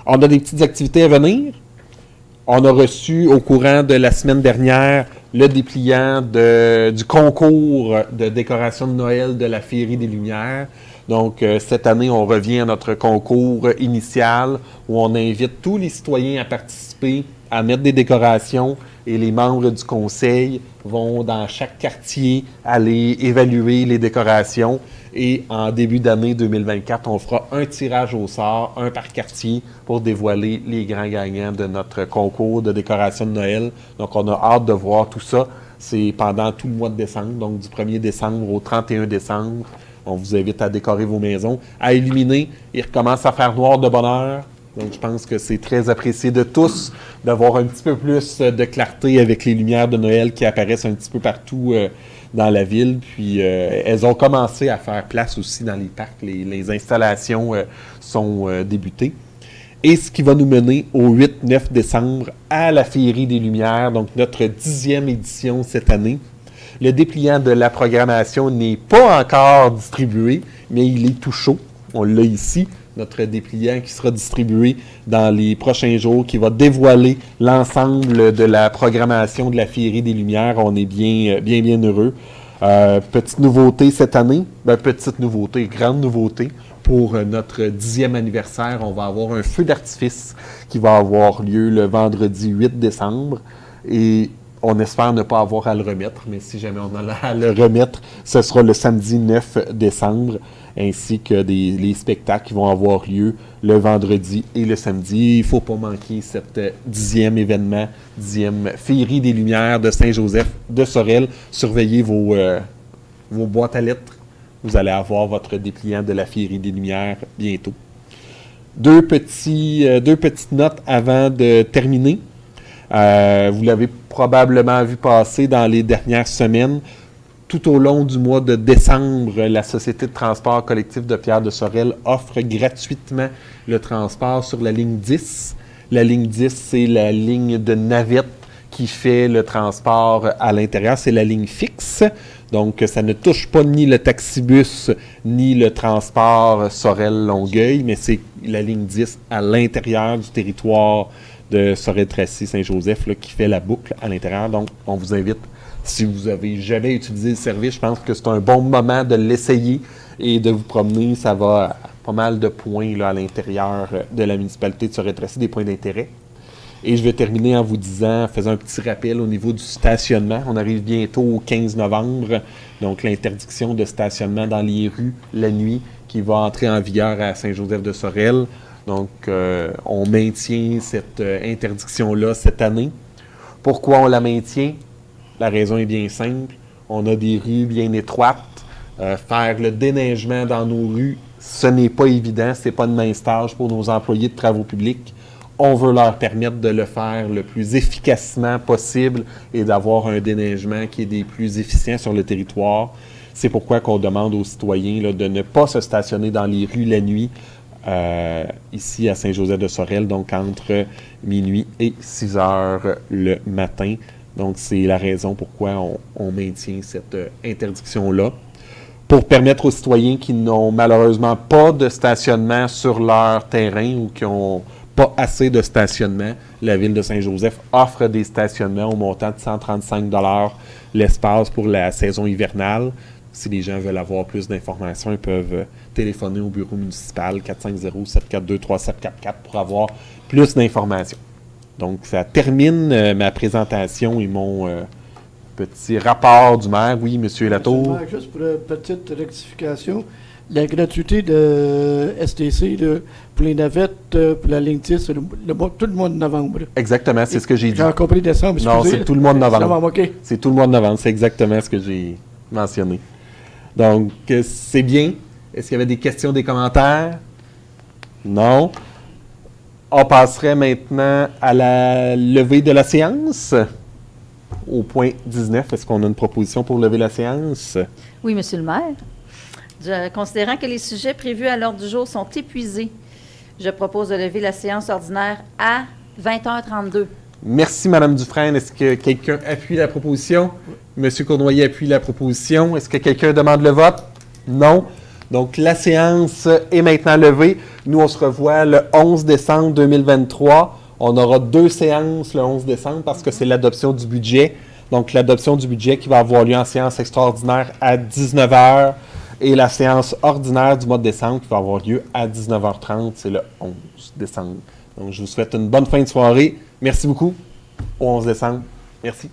On a des petites activités à venir. On a reçu au courant de la semaine dernière le dépliant du concours de décoration de Noël de la Féerie des Lumières. Donc, cette année, on revient à notre concours initial où on invite tous les citoyens à participer, à mettre des décorations et les membres du conseil vont dans chaque quartier aller évaluer les décorations et en début d'année 2024, on fera un tirage au sort, un par quartier pour dévoiler les grands gagnants de notre concours de décoration de Noël. Donc, on a hâte de voir tout ça. C'est pendant tout le mois de décembre, donc du 1er décembre au 31 décembre. On vous invite à décorer vos maisons, à illuminer. Il recommence à faire noir de bonne heure. Donc, je pense que c'est très apprécié de tous d'avoir un petit peu plus de clarté avec les lumières de Noël qui apparaissent un petit peu partout dans la ville. Puis, elles ont commencé à faire place aussi dans les parcs. Les installations sont débutées. Et ce qui va nous mener au 8-9 décembre à la Féerie des Lumières, donc notre 10e édition cette année. Le dépliant de la programmation n'est pas encore distribué, mais il est tout chaud. On l'a ici, notre dépliant qui sera distribué dans les prochains jours, qui va dévoiler l'ensemble de la programmation de la Féerie des Lumières. On est bien heureux. Petite nouveauté cette année, grande nouveauté. Pour notre 10e anniversaire, on va avoir un feu d'artifice qui va avoir lieu le vendredi 8 décembre. Et on espère ne pas avoir à le remettre, mais si jamais on a à le remettre, ce sera le samedi 9 décembre, ainsi que les spectacles qui vont avoir lieu le vendredi et le samedi. Il ne faut pas manquer cette 10e événement, 10e Féerie des Lumières de Saint-Joseph-de-Sorel. Surveillez vos boîtes à lettres. Vous allez avoir votre dépliant de la Féerie des Lumières bientôt. Deux petites notes avant de terminer. Vous l'avez probablement vu passer dans les dernières semaines. Tout au long du mois de décembre, la Société de transport collectif de Pierre-de-Sorel offre gratuitement le transport sur la ligne 10. La ligne 10, c'est la ligne de navette qui fait le transport à l'intérieur. C'est la ligne fixe. Donc, ça ne touche pas ni le taxibus ni le transport Sorel-Longueuil, mais c'est la ligne 10 à l'intérieur du territoire de Sorel-Tracy-Saint-Joseph qui fait la boucle à l'intérieur. Donc, on vous invite, si vous n'avez jamais utilisé le service, je pense que c'est un bon moment de l'essayer et de vous promener. Ça va à pas mal de points à l'intérieur de la municipalité de Sorel-Tracy, des points d'intérêt. Et je vais terminer en vous disant, faisant un petit rappel au niveau du stationnement. On arrive bientôt au 15 novembre, donc l'interdiction de stationnement dans les rues la nuit qui va entrer en vigueur à Saint-Joseph-de-Sorel. Donc, on maintient cette interdiction-là cette année. Pourquoi on la maintient? La raison est bien simple. On a des rues bien étroites. Faire le déneigement dans nos rues, ce n'est pas évident. Ce n'est pas de mince tâche pour nos employés de travaux publics. On veut leur permettre de le faire le plus efficacement possible et d'avoir un déneigement qui est des plus efficients sur le territoire. C'est pourquoi qu'on demande aux citoyens de ne pas se stationner dans les rues la nuit, ici à Saint-Joseph-de-Sorel, donc entre minuit et 6 heures le matin. Donc, c'est la raison pourquoi on maintient cette interdiction-là. Pour permettre aux citoyens qui n'ont malheureusement pas de stationnement sur leur terrain ou qui n'ont pas assez de stationnement, la Ville de Saint-Joseph offre des stationnements au montant de 135 $ l'espace pour la saison hivernale. Si les gens veulent avoir plus d'informations, ils peuvent téléphoner au bureau municipal 450-742-3744 pour avoir plus d'informations. Donc, ça termine ma présentation et mon Petit rapport du maire. Oui, M. Latour. Seulement, juste pour une petite rectification, la gratuité de STC là, pour les navettes, pour la ligne 10, c'est tout le mois de novembre. Exactement, c'est ce que j'ai dit. J'ai compris décembre, Non, excusez. c'est tout le mois de novembre. OK. C'est tout le mois de novembre, c'est exactement ce que j'ai mentionné. Donc, c'est bien. Est-ce qu'il y avait des questions, des commentaires? Non. On passerait maintenant à la levée de la séance. Au point 19, est-ce qu'on a une proposition pour lever la séance? Oui, Monsieur le maire. Considérant que les sujets prévus à l'ordre du jour sont épuisés, je propose de lever la séance ordinaire à 20h32. Merci, Mme Dufresne. Est-ce que quelqu'un appuie la proposition? M. Cournoyer appuie la proposition. Est-ce que quelqu'un demande le vote? Non. Donc, la séance est maintenant levée. Nous, on se revoit le 11 décembre 2023. On aura 2 séances le 11 décembre parce que c'est l'adoption du budget. Donc, l'adoption du budget qui va avoir lieu en séance extraordinaire à 19h et la séance ordinaire du mois de décembre qui va avoir lieu à 19h30. C'est le 11 décembre. Donc, je vous souhaite une bonne fin de soirée. Merci beaucoup. Au 11 décembre. Merci.